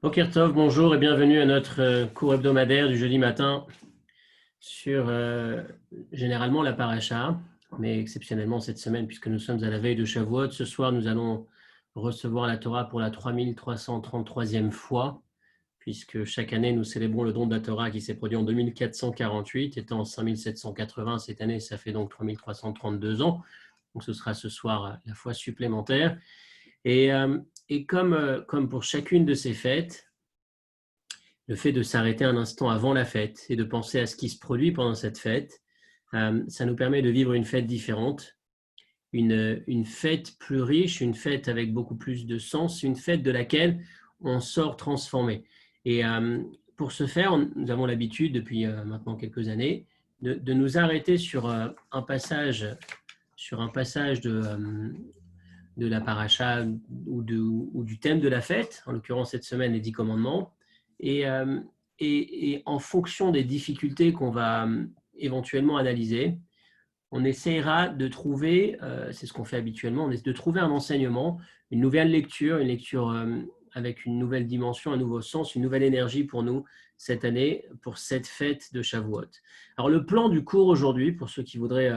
Boker Tov, bonjour et bienvenue à notre cours hebdomadaire du jeudi matin sur généralement la paracha, mais exceptionnellement cette semaine puisque nous sommes à la veille de Shavuot. Ce soir, nous allons recevoir la Torah pour la 3333e fois, puisque chaque année nous célébrons le don de la Torah qui s'est produit en 2448, étant 5780 cette année, ça fait donc 3332 ans. Donc ce sera ce soir la fois supplémentaire. Et, comme pour chacune de ces fêtes, le fait de s'arrêter un instant avant la fête et de penser à ce qui se produit pendant cette fête, ça nous permet de vivre une fête différente, une fête plus riche, une fête avec beaucoup plus de sens, une fête de laquelle on sort transformé. Et pour ce faire, nous avons l'habitude depuis maintenant quelques années de nous arrêter sur un passage de la paracha ou du thème de la fête, en l'occurrence cette semaine les 10 commandements, et, et en fonction des difficultés qu'on va éventuellement analyser, on essaiera de trouver, c'est ce qu'on fait habituellement, on essaie de trouver un enseignement, une nouvelle lecture, une lecture avec une nouvelle dimension, un nouveau sens, une nouvelle énergie pour nous cette année, pour cette fête de Shavuot. Alors le plan du cours aujourd'hui, pour ceux qui voudraient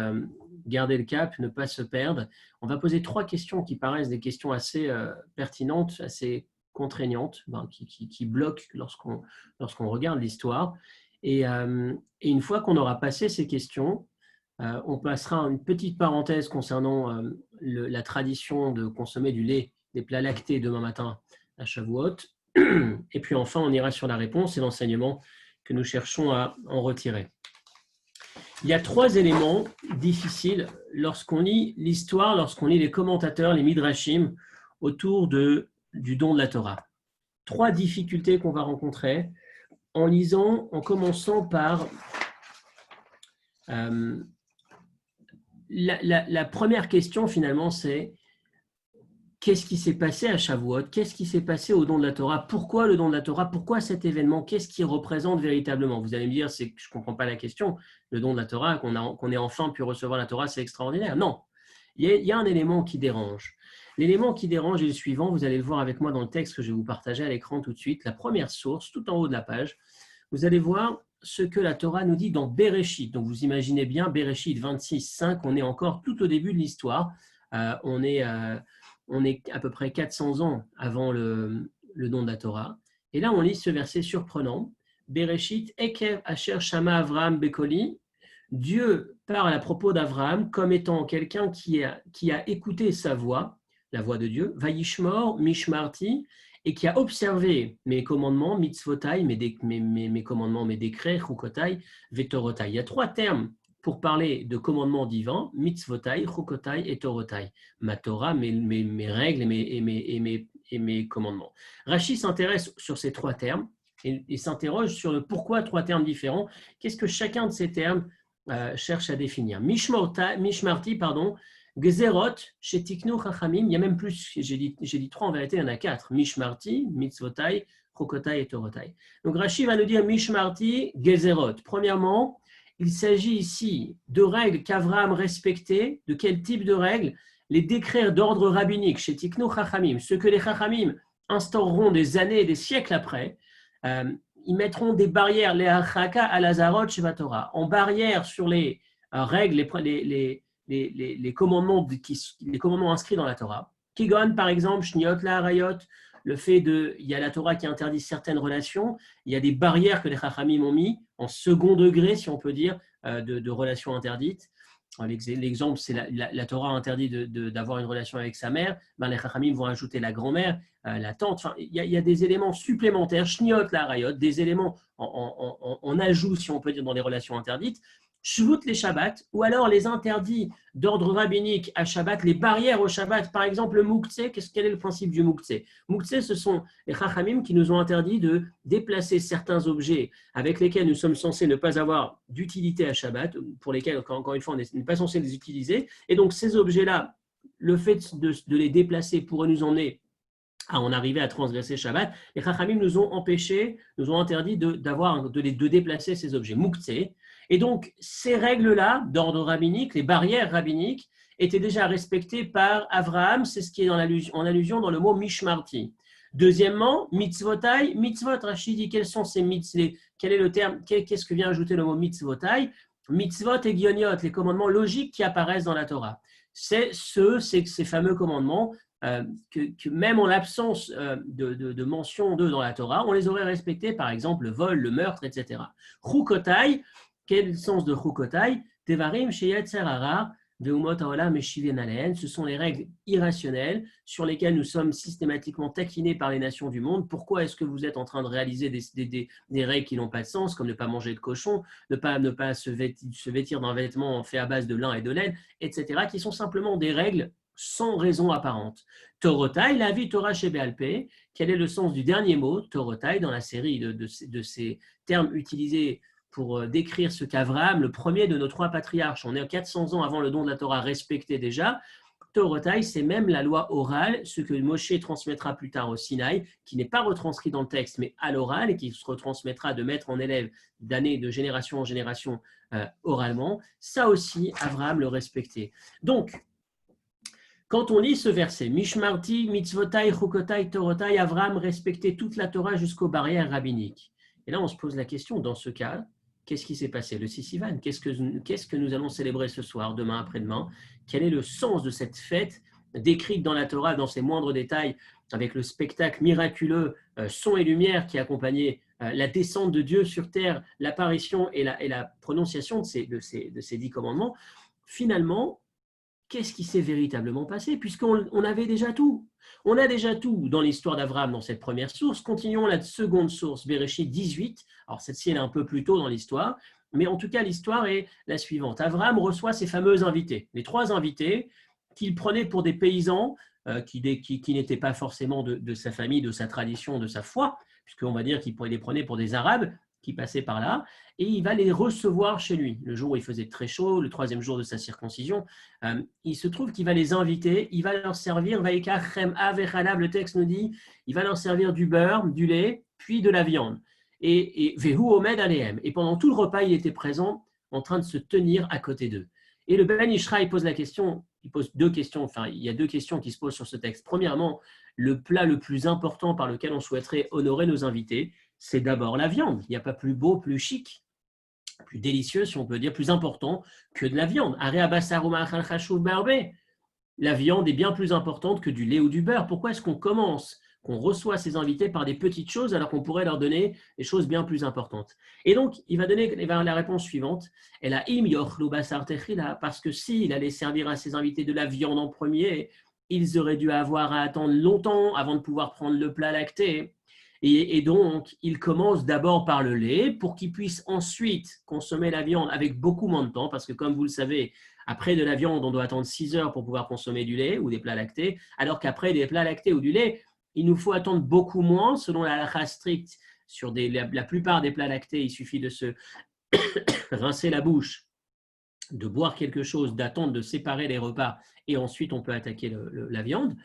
garder le cap, ne pas se perdre, on va poser 3 questions qui paraissent des questions assez pertinentes, assez contraignantes, qui bloquent lorsqu'on regarde l'histoire. Et une fois qu'on aura passé ces questions, on passera une petite parenthèse concernant la tradition de consommer du lait, des plats lactés demain matin à Shavuot. Et puis enfin, on ira sur la réponse et l'enseignement que nous cherchons à en retirer. Il y a 3 éléments difficiles lorsqu'on lit l'histoire, lorsqu'on lit les commentateurs, les midrashim, autour du don de la Torah. 3 difficultés qu'on va rencontrer en lisant, en commençant par la première question finalement, c'est qu'est-ce qui s'est passé à Shavuot? Qu'est-ce qui s'est passé au don de la Torah? Pourquoi le don de la Torah? Pourquoi cet événement? Qu'est-ce qu'il représente véritablement? Vous allez me dire, je ne comprends pas la question. Le don de la Torah, qu'on ait enfin pu recevoir la Torah, c'est extraordinaire. Non, il y a un élément qui dérange. L'élément qui dérange est le suivant. Vous allez le voir avec moi dans le texte que je vais vous partager à l'écran tout de suite. La première source, tout en haut de la page, vous allez voir ce que la Torah nous dit dans Bereshit. Donc vous imaginez bien, Bereshit 26:5, on est encore tout au début de l'histoire. On est à peu près 400 ans avant le don de la Torah. Et là, on lit ce verset surprenant. Bereshit, Ekev Asher Shama Avraham Bekoli. Dieu parle à propos d'Avraham comme étant quelqu'un qui a écouté sa voix, la voix de Dieu, Vayishmor, Mishmarti, et qui a observé mes commandements, mitzvotai, mes commandements, mes décrets, chukotai, vetorotai. Il y a 3 termes pour parler de commandements divins, mitzvotai, chukotai et torotai. Ma Torah, mes règles et mes commandements. Rashi s'intéresse sur ces 3 termes et s'interroge sur le pourquoi 3 termes différents. Qu'est-ce que chacun de ces termes cherche à définir? Mishmarti, Gezerot, chez Tiknu Chachamim, il y a même plus, j'ai dit 3, en vérité il y en a 4. Mishmarti, mitzvotai, chokotai et torotai. Donc Rashi va nous dire Mishmarti, Gezerot. Premièrement, il s'agit ici de règles qu'Avraham respectait. De quel type de règles? Les décrets d'ordre rabbinique, chez Tiknu Chachamim, ce que les Chachamim instaureront des années et des siècles après. Ils mettront des barrières, les hachaka à lazarot sheva Torah, en barrière sur les règles, les commandements inscrits dans la Torah. Kigon, par exemple, shniot la harayot, le fait il y a la Torah qui interdit certaines relations, il y a des barrières que les chachamim ont mis en second degré, si on peut dire, de relations interdites. L'exemple, c'est la Torah interdit d'avoir une relation avec sa mère, les chachamim vont ajouter la grand-mère, la tante. Enfin, il y a des éléments supplémentaires, shniot la harayot, des éléments en ajout, si on peut dire, dans les relations interdites. Shvut les Shabbats, ou alors les interdits d'ordre rabbinique à Shabbat, les barrières au Shabbat, par exemple le Mouktsé. Quel est le principe du Mouktsé? Mouktsé, ce sont les Chachamim qui nous ont interdit de déplacer certains objets avec lesquels nous sommes censés ne pas avoir d'utilité à Shabbat, pour lesquels, encore une fois, on n'est pas censé les utiliser. Et donc ces objets-là, le fait de les déplacer pourrait nous emmener à en arriver à transgresser Shabbat. Les Chachamim nous ont interdit de déplacer ces objets. Mouktsé. Et donc, ces règles-là, d'ordre rabbinique, les barrières rabbiniques, étaient déjà respectées par Avraham. C'est ce qui est en allusion dans le mot Mishmarti. Deuxièmement, mitzvotai, mitzvot, Rachid dit quels sont ces mitzvot, quel est le terme, qu'est-ce que vient ajouter le mot mitzvotai? Mitzvot et gioniot, les commandements logiques qui apparaissent dans la Torah. C'est ces fameux commandements que même en l'absence de mention d'eux dans la Torah, on les aurait respectés, par exemple le vol, le meurtre, etc. Chukotai, quel est le sens de Chukotai? Devarim sheyet serara, ce sont les règles irrationnelles sur lesquelles nous sommes systématiquement taquinés par les nations du monde. Pourquoi est-ce que vous êtes en train de réaliser des règles qui n'ont pas de sens, comme ne pas manger de cochon, ne pas se vêtir d'un vêtement fait à base de lin et de laine, etc., qui sont simplement des règles sans raison apparente. Torotai, la vie Torah chez Béalpé, quel est le sens du dernier mot, Torotai, dans la série de ces termes utilisés pour décrire ce qu'Avraham, le premier de nos trois patriarches, on est 400 ans avant le don de la Torah, respectait déjà. Torotai, c'est même la loi orale, ce que Moshe transmettra plus tard au Sinaï, qui n'est pas retranscrit dans le texte, mais à l'oral, et qui se retransmettra de maître en élève, d'année, de génération en génération, oralement. Ça aussi, Avraham le respectait. Donc, quand on lit ce verset, Mishmarti, Mitzvotai, Chukotai, Torotai, Avraham respectait toute la Torah jusqu'aux barrières rabbiniques. Et là, on se pose la question, dans ce cas, qu'est-ce qui s'est passé? Le Sissivan, qu'est-ce que nous allons célébrer ce soir, demain, après-demain? Quel est le sens de cette fête décrite dans la Torah, dans ses moindres détails, avec le spectacle miraculeux, son et lumière qui accompagnait la descente de Dieu sur terre, l'apparition et la prononciation de ces 10 commandements? Finalement, qu'est-ce qui s'est véritablement passé? Puisqu'on avait déjà tout. On a déjà tout dans l'histoire d'Avraham dans cette première source. Continuons la seconde source, Bereshit 18. Alors, celle-ci, elle est un peu plus tôt dans l'histoire. Mais en tout cas, l'histoire est la suivante. Avraham reçoit ses fameux invités. Les 3 invités qu'il prenait pour des paysans qui n'étaient pas forcément de sa famille, de sa tradition, de sa foi, puisqu'on va dire qu'il les prenait pour des Arabes qui passaient par là, et il va les recevoir chez lui. Le jour où il faisait très chaud, le 3e jour de sa circoncision, il se trouve qu'il va les inviter, il va leur servir, le texte nous dit, il va leur servir du beurre, du lait, puis de la viande. Et Vehu Omed Alehem. Et pendant tout le repas, il était présent, en train de se tenir à côté d'eux. Et le Ben Ishraï pose la question, il pose 2 questions, enfin, il y a 2 questions qui se posent sur ce texte. Premièrement, le plat le plus important par lequel on souhaiterait honorer nos invités, c'est d'abord la viande. Il n'y a pas plus beau, plus chic, plus délicieux, si on peut dire, plus important que de la viande. La viande est bien plus importante que du lait ou du beurre. Pourquoi est-ce qu'on reçoit ses invités par des petites choses alors qu'on pourrait leur donner des choses bien plus importantes? Et donc, il va donner la réponse suivante. Parce que s'il allait servir à ses invités de la viande en premier, ils auraient dû avoir à attendre longtemps avant de pouvoir prendre le plat lacté. Et donc, il commence d'abord par le lait pour qu'il puisse ensuite consommer la viande avec beaucoup moins de temps, parce que comme vous le savez, après de la viande, on doit attendre 6 heures pour pouvoir consommer du lait ou des plats lactés, alors qu'après des plats lactés ou du lait, il nous faut attendre beaucoup moins, selon la halakha stricte. Sur la plupart des plats lactés, il suffit de se rincer la bouche, de boire quelque chose, d'attendre de séparer les repas et ensuite on peut attaquer la viande,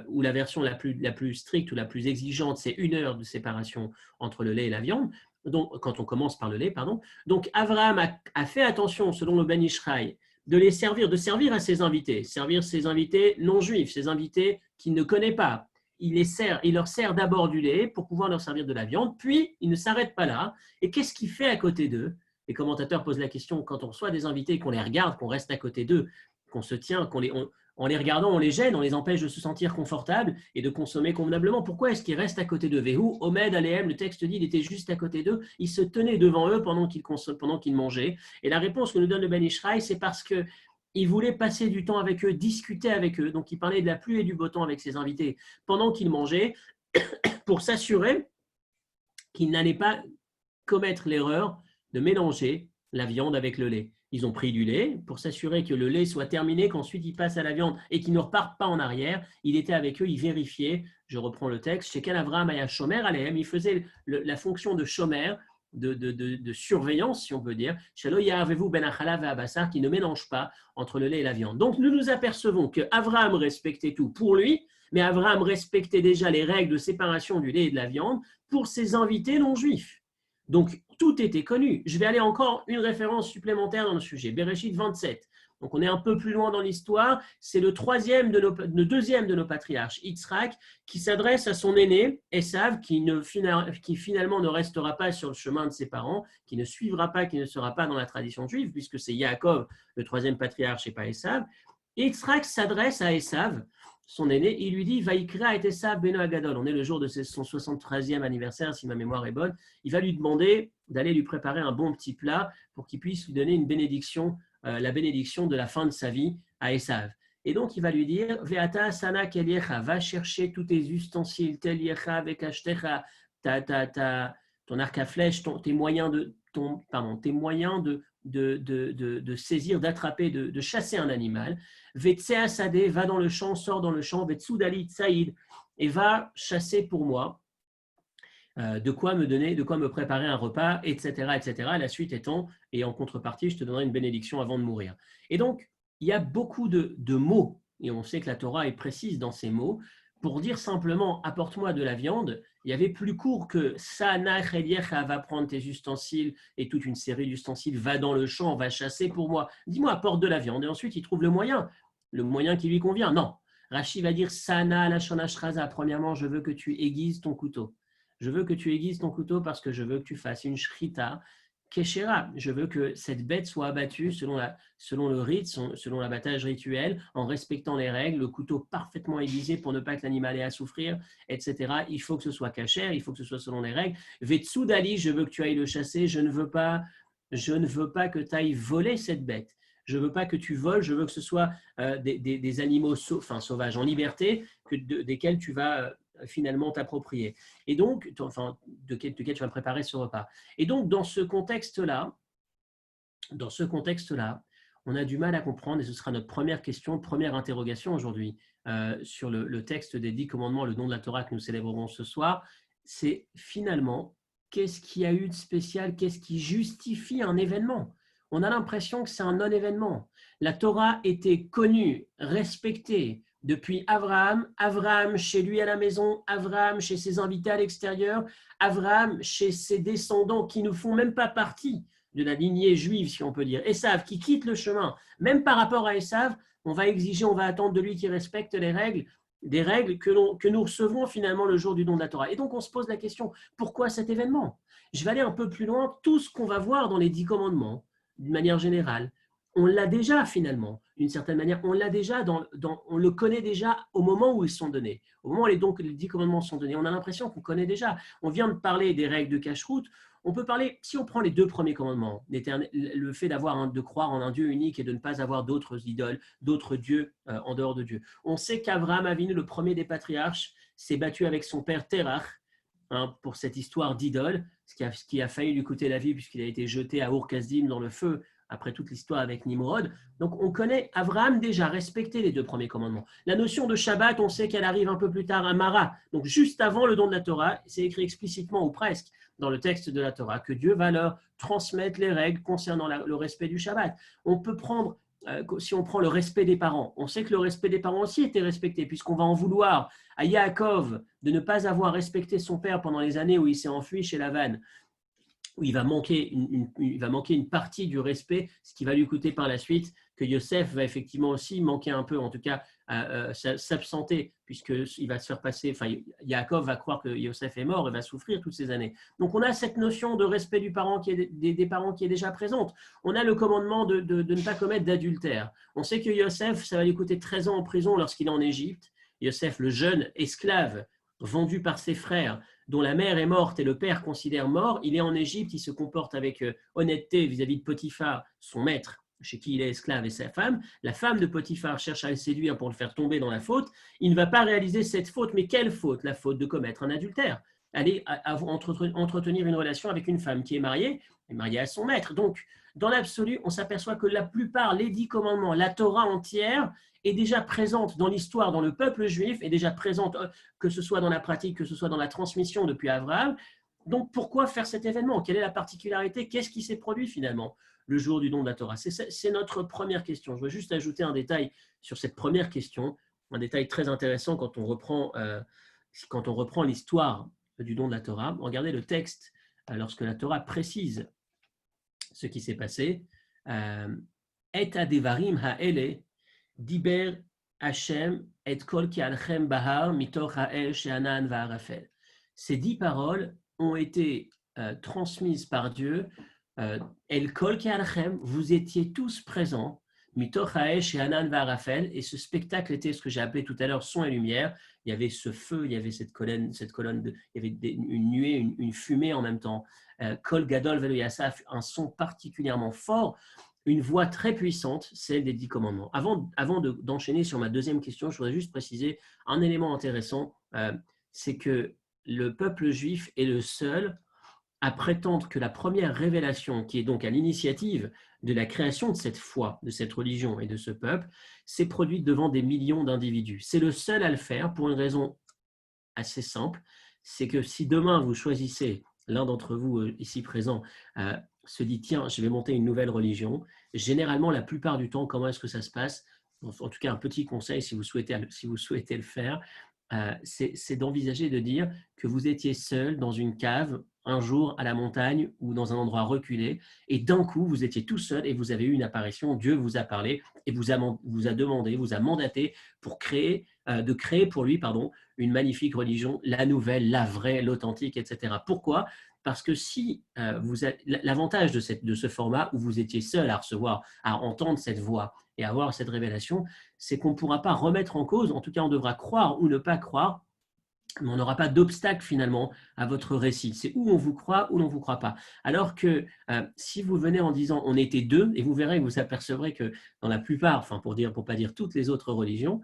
ou la version la plus stricte ou la plus exigeante, c'est 1 heure de séparation entre le lait et la viande, donc, quand on commence par le lait, pardon. Donc Avraham a fait attention, selon le Ben Ishraï, de servir à ses invités non juifs, ses invités qu'il ne connaît pas. Il leur sert d'abord du lait pour pouvoir leur servir de la viande, puis il ne s'arrête pas là. Et qu'est-ce qu'il fait à côté d'eux? Les commentateurs posent la question, quand on reçoit des invités, qu'on les regarde, qu'on reste à côté d'eux, qu'on se tient, en les regardant, on les gêne, on les empêche de se sentir confortables et de consommer convenablement. Pourquoi est-ce qu'ils restent à côté d'eux? Vehu, Omed, Alehem, le texte dit, il était juste à côté d'eux, il se tenait devant eux pendant qu'ils mangeaient. Et la réponse que nous donne le Ben Ishraï, c'est parce qu'il voulait passer du temps avec eux, discuter avec eux. Donc il parlait de la pluie et du beau temps avec ses invités pendant qu'ils mangeaient, pour s'assurer qu'ils n'allaient pas commettre l'erreur de mélanger la viande avec le lait. Ils ont pris du lait pour s'assurer que le lait soit terminé, qu'ensuite ils passent à la viande et qu'ils ne repartent pas en arrière. Il était avec eux, il vérifiait, je reprends le texte, chez Avraham Aya Shomer Alehem, il faisait la fonction de Shomer, de surveillance, si on peut dire, qui ne mélange pas entre le lait et la viande. Donc nous nous apercevons que Avraham respectait tout pour lui, mais Avraham respectait déjà les règles de séparation du lait et de la viande pour ses invités non juifs. Donc, tout était connu. Je vais aller encore une référence supplémentaire dans le sujet. Bereshit 27. Donc on est un peu plus loin dans l'histoire. C'est le deuxième de nos patriarches, Yitzhak, qui s'adresse à son aîné, Esav, qui finalement ne restera pas sur le chemin de ses parents, qui ne suivra pas, qui ne sera pas dans la tradition juive, puisque c'est Yaakov, le troisième patriarche, et pas Esav. Et Yitzhak s'adresse à Esav, son aîné, il lui dit Vaikra et Esav beno Agadol. On est le jour de son 73e anniversaire, si ma mémoire est bonne. Il va lui demander d'aller lui préparer un bon petit plat pour qu'il puisse lui donner une bénédiction, la bénédiction de la fin de sa vie à Esav. Et donc, il va lui dire Veata sana keliecha, va chercher tous tes ustensiles, teliecha vekashtecha, ton arc à flèche, tes moyens de saisir, d'attraper, de chasser un animal. Vetsea Sadeh, va dans le champ, sort dans le champ. Vetsoudali Tsaïd, et va chasser pour moi. De quoi me préparer un repas, etc., etc. La suite étant, et en contrepartie, je te donnerai une bénédiction avant de mourir. Et donc, il y a beaucoup de mots, et on sait que la Torah est précise dans ces mots, pour dire simplement apporte-moi de la viande. Il y avait plus court que Sana Cheliecha, va prendre tes ustensiles et toute une série d'ustensiles, va dans le champ, va chasser pour moi. Dis-moi, apporte de la viande. Et ensuite, il trouve le moyen qui lui convient. Non. Rashi va dire Sana Lashon Shraza. Premièrement, je veux que tu aiguises ton couteau. Je veux que tu aiguises ton couteau parce que je veux que tu fasses une shrita keshera. Je veux que cette bête soit abattue selon le rite, selon l'abattage rituel, en respectant les règles, le couteau parfaitement aiguisé pour ne pas que l'animal ait à souffrir, etc. Il faut que ce soit kasher, il faut que ce soit selon les règles. Vetsoudali, je veux que tu ailles le chasser. Je ne veux pas que tu ailles voler cette bête. Je ne veux pas que tu voles, je veux que ce soit des animaux sauvages en liberté desquels tu vas finalement t'approprier. Et donc, duquel tu vas préparer ce repas. Et donc, dans ce contexte-là, on a du mal à comprendre, et ce sera notre première question, première interrogation aujourd'hui sur le texte des 10 commandements, le don de la Torah que nous célébrerons ce soir, c'est finalement, qu'est-ce qu'il y a eu de spécial, qu'est-ce qui justifie un événement? On a l'impression que c'est un non-événement. La Torah était connue, respectée, depuis Abraham chez lui à la maison, Abraham chez ses invités à l'extérieur, Abraham chez ses descendants qui ne font même pas partie de la lignée juive, si on peut dire. Esav qui quitte le chemin. Même par rapport à Esav, on va attendre de lui qu'il respecte les règles, des règles que nous recevons finalement le jour du don de la Torah. Et donc on se pose la question, pourquoi cet événement? Je vais aller un peu plus loin. Tout ce qu'on va voir dans les 10 commandements, d'une manière générale, on l'a déjà finalement, d'une certaine manière, on l'a déjà, on le connaît déjà au moment où ils sont donnés. Au moment où les 10 commandements sont donnés, on a l'impression qu'on connaît déjà. On vient de parler des règles de cache-route, on peut parler, si on prend les 2 premiers commandements, le fait de croire en un Dieu unique et de ne pas avoir d'autres idoles, d'autres dieux en dehors de Dieu. On sait qu'Abraham Avinu, le premier des patriarches, s'est battu avec son père Terach pour cette histoire d'idole, ce qui a failli lui coûter la vie puisqu'il a été jeté à Ur-Kasdim dans le feu après toute l'histoire avec Nimrod. Donc on connaît Abraham déjà respecté les 2 premiers commandements. La notion de Shabbat, on sait qu'elle arrive un peu plus tard à Mara, donc juste avant le don de la Torah, c'est écrit explicitement ou presque dans le texte de la Torah que Dieu va leur transmettre les règles concernant le respect du Shabbat. On peut prendre, si on prend le respect des parents, on sait que le respect des parents aussi était respecté puisqu'on va en vouloir à Yaakov de ne pas avoir respecté son père pendant les années où il s'est enfui chez Lavan, où il va manquer une partie du respect, ce qui va lui coûter par la suite que Yosef va effectivement aussi manquer un peu, en tout cas s'absenter, puisqu'il va se faire passer, Yaakov va croire que Yosef est mort et va souffrir toutes ces années. Donc on a cette notion de respect des parents qui est déjà présente. On a le commandement de ne pas commettre d'adultère. On sait que Yosef, ça va lui coûter 13 ans en prison lorsqu'il est en Égypte. Yosef, le jeune esclave vendu par ses frères, dont la mère est morte et le père considère mort, il est en Égypte, il se comporte avec honnêteté vis-à-vis de Potiphar, son maître, chez qui il est esclave, et sa femme. La femme de Potiphar cherche à le séduire pour le faire tomber dans la faute. Il ne va pas réaliser cette faute, mais quelle faute? La faute de commettre un adultère. Aller entretenir une relation avec une femme qui est mariée à son maître. Donc, dans l'absolu, on s'aperçoit que la plupart, les 10 commandements, la Torah entière, est déjà présente dans l'histoire, dans le peuple juif, est déjà présente, que ce soit dans la pratique, que ce soit dans la transmission depuis Abraham. Donc, pourquoi faire cet événement? Quelle est la particularité? Qu'est-ce qui s'est produit finalement le jour du don de la Torah? C'est notre première question. Je veux juste ajouter un détail sur cette première question, un détail très intéressant quand on reprend l'histoire du don de la Torah. Regardez le texte lorsque la Torah précise ce qui s'est passé. Et adevarim ha'ele diber Hashem et kol ki alchem bahar mitoch ha'el she'anan va'arafel. Ces 10 paroles ont été transmises par Dieu. El kol ki alchem, vous étiez tous présents. Mitoch ha'el she'anan va'arafel. Et ce spectacle était ce que j'ai appelé tout à l'heure son et lumière. Il y avait ce feu, il y avait cette colonne il y avait une nuée, une fumée en même temps. Kol gadol velo yasaf, un son particulièrement fort. Une voix très puissante, celle des 10 commandements. Avant d'enchaîner sur ma deuxième question, je voudrais juste préciser un élément intéressant, c'est que le peuple juif est le seul à prétendre que la première révélation, qui est donc à l'initiative de la création de cette foi, de cette religion et de ce peuple, s'est produite devant des millions d'individus. C'est le seul à le faire pour une raison assez simple, c'est que si demain vous choisissez, l'un d'entre vous ici présent, se dit tiens, je vais monter une nouvelle religion. Généralement, la plupart du temps, comment est-ce que ça se passe? En tout cas, un petit conseil si vous souhaitez le faire, c'est d'envisager de dire que vous étiez seul dans une cave un jour à la montagne ou dans un endroit reculé et d'un coup, vous étiez tout seul et vous avez eu une apparition, Dieu vous a parlé et vous a demandé, vous a mandaté pour créer pour lui, une magnifique religion, la nouvelle, la vraie, l'authentique, etc. Pourquoi? Parce que si l'avantage de ce format où vous étiez seul à recevoir, à entendre cette voix et à avoir cette révélation, c'est qu'on ne pourra pas remettre en cause, en tout cas on devra croire ou ne pas croire, mais on n'aura pas d'obstacle finalement à votre récit. C'est où on vous croit ou on ne vous croit pas. Alors que si vous venez en disant on était deux, et vous verrez, vous apercevrez que dans la plupart, enfin pour pas dire toutes les autres religions,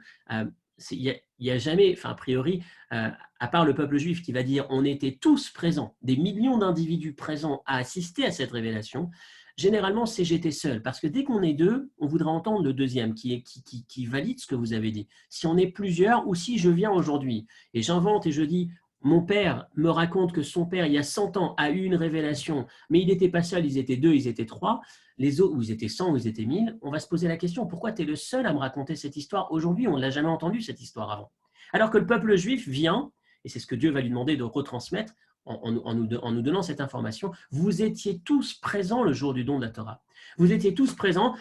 il n'y a jamais, enfin a priori, à part le peuple juif qui va dire on était tous présents, des millions d'individus présents à assister à cette révélation, généralement c'est j'étais seul, parce que dès qu'on est deux, on voudra entendre le deuxième qui valide ce que vous avez dit. Si on est plusieurs ou si je viens aujourd'hui et j'invente et je dis mon père me raconte que son père, il y a 100 ans, a eu une révélation, mais il n'était pas seul, ils étaient deux, ils étaient trois, les autres, ou ils étaient 100, ou ils étaient 1000, on va se poser la question, pourquoi tu es le seul à me raconter cette histoire aujourd'hui? On ne l'a jamais entendu, cette histoire avant. Alors que le peuple juif vient, et c'est ce que Dieu va lui demander de retransmettre en nous donnant cette information, vous étiez tous présents le jour du don de la Torah. Vous étiez tous présents,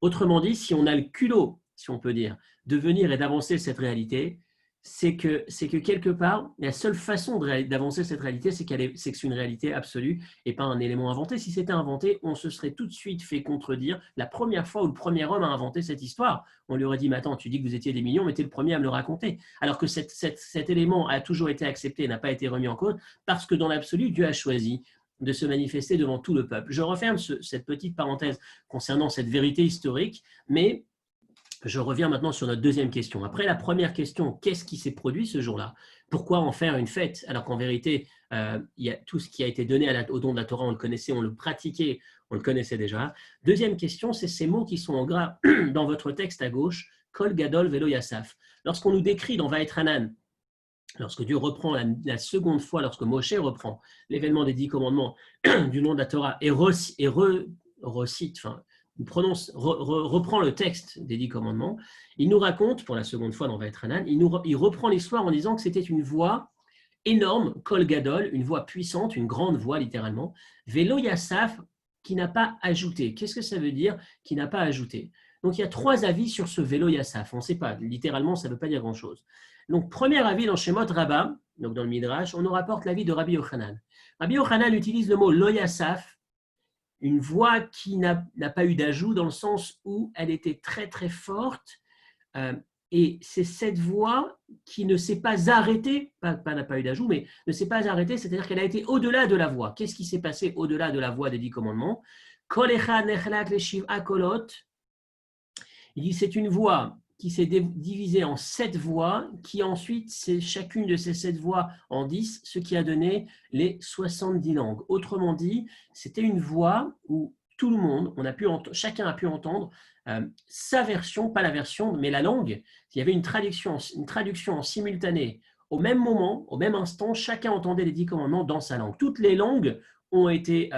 autrement dit, si on a le culot, si on peut dire, de venir et d'avancer cette réalité, c'est que quelque part, la seule façon d'avancer cette réalité, c'est que c'est une réalité absolue et pas un élément inventé. Si c'était inventé, on se serait tout de suite fait contredire. La première fois où le premier homme a inventé cette histoire, on lui aurait dit, mais attends, tu dis que vous étiez des millions, mais tu es le premier à me le raconter. Alors que cet élément a toujours été accepté et n'a pas été remis en cause, parce que dans l'absolu, Dieu a choisi de se manifester devant tout le peuple. Je referme cette petite parenthèse concernant cette vérité historique, mais je reviens maintenant sur notre deuxième question. Après la première question, qu'est-ce qui s'est produit ce jour-là? Pourquoi en faire une fête? Alors qu'en vérité, il y a tout ce qui a été donné au don de la Torah, on le connaissait, on le pratiquait, on le connaissait déjà. Deuxième question, c'est ces mots qui sont en gras dans votre texte à gauche, Kol Gadol Velo Yassaf. Lorsqu'on nous décrit dans Vaetranan, lorsque Dieu reprend la seconde fois, lorsque Moshe reprend l'événement des 10 commandements du nom de la Torah et recite, reprend le texte des 10 commandements, il nous raconte, pour la seconde fois dans Vaetranan, il reprend l'histoire en disant que c'était une voix énorme, Kol Gadol, une voix puissante, une grande voix littéralement, Velo Yassaf, qui n'a pas ajouté. Qu'est-ce que ça veut dire qui n'a pas ajouté? Donc il y a 3 avis sur ce Velo Yassaf, on ne sait pas, littéralement ça ne veut pas dire grand-chose. Donc premier avis dans Shemot Rabbah, donc dans le Midrash, on nous rapporte l'avis de Rabbi Yochanan. Rabbi Yochanan utilise le mot Lo Yassaf, une voix qui n'a pas eu d'ajout dans le sens où elle était très très forte et c'est cette voix qui ne s'est pas arrêtée, n'a pas eu d'ajout, mais ne s'est pas arrêtée, c'est-à-dire qu'elle a été au-delà de la voix. Qu'est-ce qui s'est passé au-delà de la voix des 10 commandements? Kol echad nechlak leshiv'a kolot. Il dit c'est une voix qui s'est divisée en 7 voix, qui ensuite, c'est chacune de ces 7 voix en 10, ce qui a donné les 70 langues. Autrement dit, c'était une voix où tout le monde, chacun a pu entendre sa version, pas la version, mais la langue. Il y avait une traduction en simultané. Au même moment, au même instant, chacun entendait les 10 commandements dans sa langue. Toutes les langues ont été...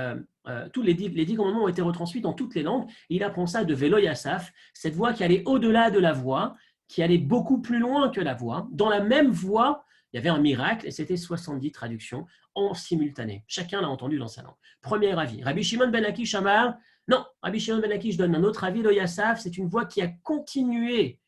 tous les 10 commandements ont été retranscrits dans toutes les langues. Et il apprend ça de Velo Yassaf, cette voix qui allait au-delà de la voix, qui allait beaucoup plus loin que la voix. Dans la même voix, il y avait un miracle et c'était 70 traductions en simultané. Chacun l'a entendu dans sa langue. Premier avis. Rabbi Shimon ben Akish Amar, Non, Rabbi Shimon ben Lakish donne un autre avis. Lo Yassaf, c'est une voix qui a continué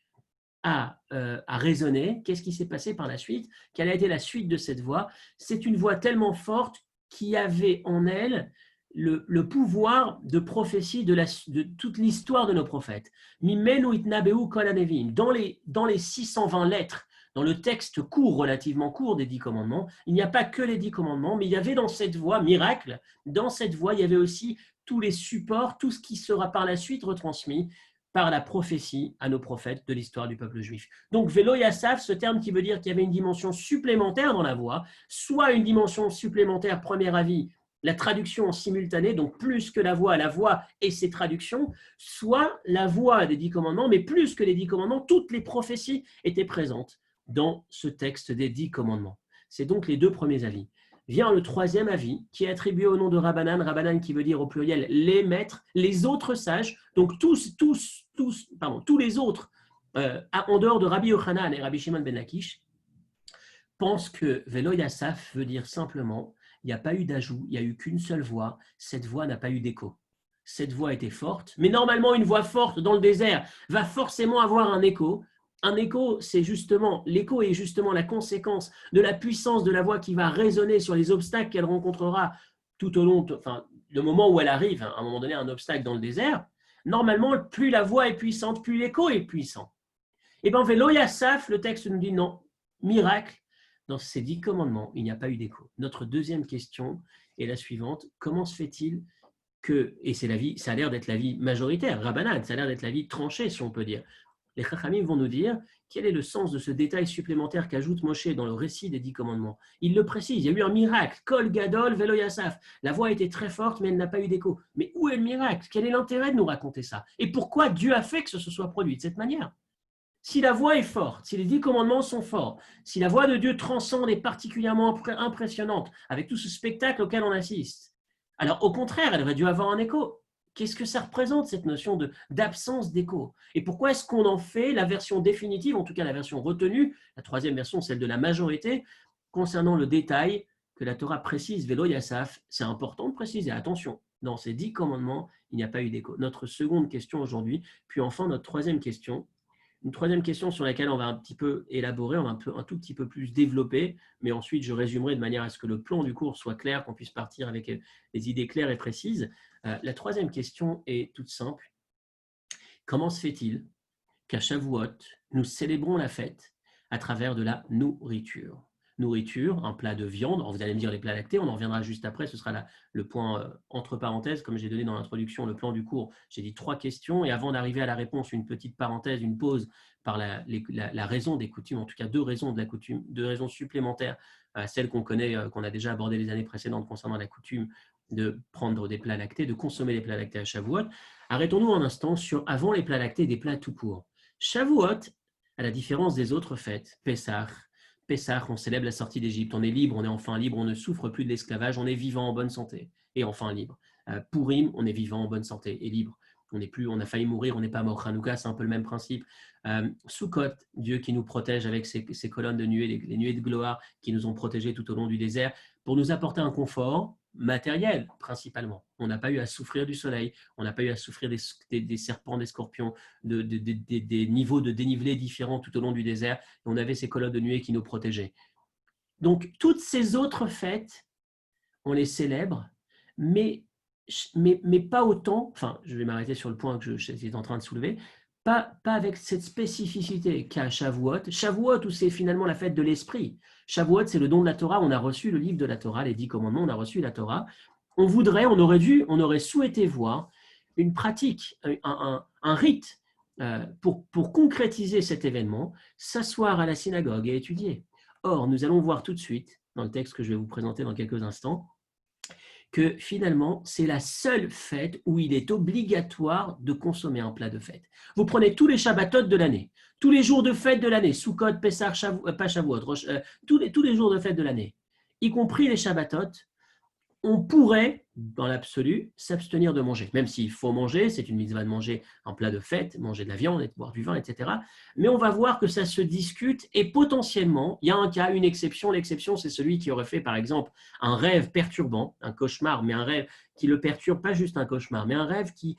à raisonner. Qu'est-ce qui s'est passé par la suite? Quelle a été la suite de cette voix? C'est une voix tellement forte qui avait en elle le pouvoir de prophétie de toute l'histoire de nos prophètes. Mimenu itnabeu kol hanevim. Dans les 620 lettres, dans le texte court, relativement court des 10 commandements, il n'y a pas que les 10 commandements, mais il y avait dans cette voie, miracle, dans cette voie, il y avait aussi tous les supports, tout ce qui sera par la suite retransmis par la prophétie à nos prophètes de l'histoire du peuple juif. Donc, Velo Yassaf, ce terme qui veut dire qu'il y avait une dimension supplémentaire dans la voix, soit une dimension supplémentaire, premier avis, la traduction en simultané, donc plus que la voix et ses traductions, soit la voix des 10 commandements, mais plus que les 10 commandements, toutes les prophéties étaient présentes dans ce texte des 10 commandements. C'est donc les deux premiers avis. Vient le troisième avis qui est attribué au nom de Rabbanan, Rabbanan qui veut dire au pluriel les maîtres, les autres sages, donc tous les autres, en dehors de Rabbi Yochanan et Rabbi Shimon ben Lakish, pensent que Velo Yassaf veut dire simplement il n'y a pas eu d'ajout, il n'y a eu qu'une seule voix, cette voix n'a pas eu d'écho. Cette voix était forte, mais normalement une voix forte dans le désert va forcément avoir un écho. Un écho, c'est justement, l'écho est justement la conséquence de la puissance de la voix qui va résonner sur les obstacles qu'elle rencontrera tout au long, le moment où elle arrive, à un moment donné, un obstacle dans le désert. Normalement, plus la voix est puissante, plus l'écho est puissant. Et bien, Velo Yassaf, le texte nous dit non, miracle, dans ces 10 commandements, il n'y a pas eu d'écho. Notre deuxième question est la suivante, comment se fait-il que, et c'est ça a l'air d'être l'avis majoritaire, Rabbanan, ça a l'air d'être l'avis tranché, si on peut dire. Les Chachamim vont nous dire quel est le sens de ce détail supplémentaire qu'ajoute Moshe dans le récit des 10 commandements. Il le précise, il y a eu un miracle, Kol Gadol Velo Yassaf. La voix était très forte, mais elle n'a pas eu d'écho. Mais où est le miracle? Quel est l'intérêt de nous raconter ça? Et pourquoi Dieu a fait que ce soit produit de cette manière? Si la voix est forte, si les 10 commandements sont forts, si la voix de Dieu transcende et particulièrement impressionnante, avec tout ce spectacle auquel on assiste, alors au contraire, elle aurait dû avoir un écho. Qu'est-ce que ça représente, cette notion d'absence d'écho? Et pourquoi est-ce qu'on en fait la version définitive, en tout cas la version retenue, la troisième version, celle de la majorité, concernant le détail que la Torah précise, Velo Yassaf? C'est important de préciser, attention, dans ces 10 commandements, il n'y a pas eu d'écho. Notre seconde question aujourd'hui, puis enfin notre troisième question, une troisième question sur laquelle on va un petit peu élaborer, on va un tout petit peu plus développer, mais ensuite je résumerai de manière à ce que le plan du cours soit clair, qu'on puisse partir avec des idées claires et précises. La troisième question est toute simple. Comment se fait-il qu'à Shavuot, nous célébrons la fête à travers de la nourriture? Nourriture, un plat de viande, alors vous allez me dire les plats lactés, on en reviendra juste après, ce sera le point entre parenthèses, comme j'ai donné dans l'introduction, le plan du cours, j'ai dit 3 questions, et avant d'arriver à la réponse, une petite parenthèse, une pause par la raison des coutumes, en tout cas 2 raisons de la coutume, 2 raisons supplémentaires à celles qu'on connaît, qu'on a déjà abordées les années précédentes concernant la coutume de prendre des plats lactés, de consommer des plats lactés à Shavuot. Arrêtons-nous un instant sur avant les plats lactés, des plats tout court. Shavuot, à la différence des autres fêtes, Pessah, on célèbre la sortie d'Égypte, on est libre, on est enfin libre, on ne souffre plus de l'esclavage, on est vivant en bonne santé et enfin libre. Purim, on est vivant en bonne santé et libre. On a failli mourir, on n'est pas mort. Hanouka, c'est un peu le même principe. Sukkot, Dieu qui nous protège avec ses colonnes de nuées, les nuées de gloire qui nous ont protégés tout au long du désert, pour nous apporter un confort matériel principalement. On n'a pas eu à souffrir du soleil, on n'a pas eu à souffrir des serpents, des scorpions, des niveaux de dénivelé différents tout au long du désert. On avait ces colonnes de nuée qui nous protégeaient. Donc, toutes ces autres fêtes, on les célèbre, mais pas autant, enfin, je vais m'arrêter sur le point que j'étais en train de soulever, pas avec cette spécificité qu'a Shavuot. Shavuot, où c'est finalement la fête de l'esprit. Shavuot, c'est le don de la Torah. On a reçu le livre de la Torah, les 10 commandements, on a reçu la Torah. On aurait souhaité voir une pratique, un rite pour concrétiser cet événement, s'asseoir à la synagogue et étudier. Or, nous allons voir tout de suite, dans le texte que je vais vous présenter dans quelques instants, que finalement, c'est la seule fête où il est obligatoire de consommer un plat de fête. Vous prenez tous les Shabbatot de l'année, tous les jours de fête de l'année, Sukkot, Pessah, pas Shavuot, tous les jours de fête de l'année, y compris les Shabbatot, on pourrait, dans l'absolu, s'abstenir de manger. Même s'il faut manger, c'est une mitzvah de manger un plat de fête, manger de la viande, boire du vin, etc. Mais on va voir que ça se discute et potentiellement, il y a un cas, une exception. L'exception, c'est celui qui aurait fait, par exemple, un rêve perturbant, un cauchemar, mais un rêve qui le perturbe, pas juste un cauchemar, mais un rêve qui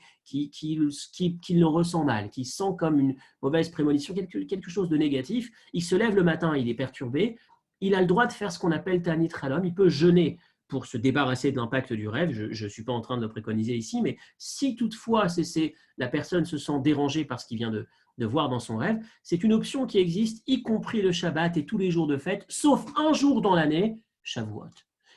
le ressent mal, qui sent comme une mauvaise prémonition, quelque chose de négatif. Il se lève le matin, il est perturbé. Il a le droit de faire ce qu'on appelle Tanit Halom. Il peut jeûner pour se débarrasser de l'impact du rêve. Je ne suis pas en train de le préconiser ici, mais si toutefois la personne se sent dérangée par ce qu'il vient de voir dans son rêve, c'est une option qui existe, y compris le Shabbat et tous les jours de fête, sauf un jour dans l'année, Shavuot.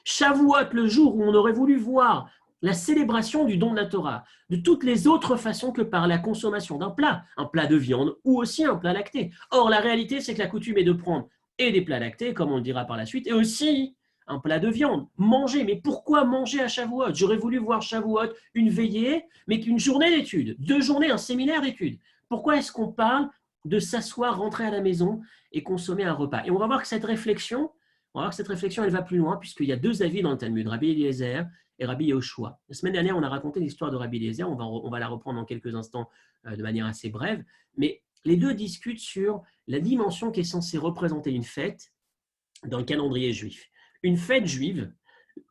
Shavuot, le jour où on aurait voulu voir la célébration du don de la Torah, de toutes les autres façons que par la consommation d'un plat, un plat de viande ou aussi un plat lacté. Or, la réalité, c'est que la coutume est de prendre et des plats lactés, comme on le dira par la suite, et aussi un plat de viande, manger. Mais pourquoi manger à Shavuot? J'aurais voulu voir Shavuot, une veillée, mais qu'une journée d'études, 2 journées, un séminaire d'études. Pourquoi est-ce qu'on parle de s'asseoir, rentrer à la maison et consommer un repas? Et on va voir que cette réflexion, elle va plus loin, puisqu'il y a 2 avis dans le Talmud, Rabbi Eliezer et Rabbi Yehoshua. La semaine dernière, on a raconté l'histoire de Rabbi Eliezer, on va la reprendre dans quelques instants de manière assez brève, mais les 2 discutent sur la dimension qui est censée représenter une fête dans le calendrier juif. Une fête juive,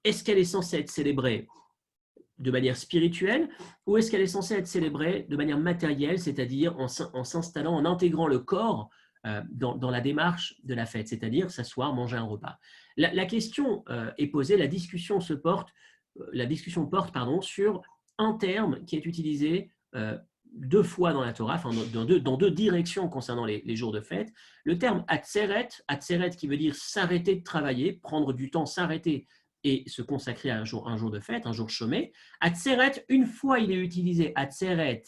est-ce qu'elle est censée être célébrée de manière spirituelle ou est-ce qu'elle est censée être célébrée de manière matérielle, c'est-à-dire en s'installant, en intégrant le corps dans la démarche de la fête, c'est-à-dire s'asseoir, manger un repas. La question est posée, la discussion porte sur un terme qui est utilisé 2 fois dans la Torah, enfin dans 2 directions concernant les jours de fête. Le terme atzeret qui veut dire s'arrêter de travailler, prendre du temps, s'arrêter et se consacrer à un jour de fête, un jour chômé. Atzeret, une fois il est utilisé, atzeret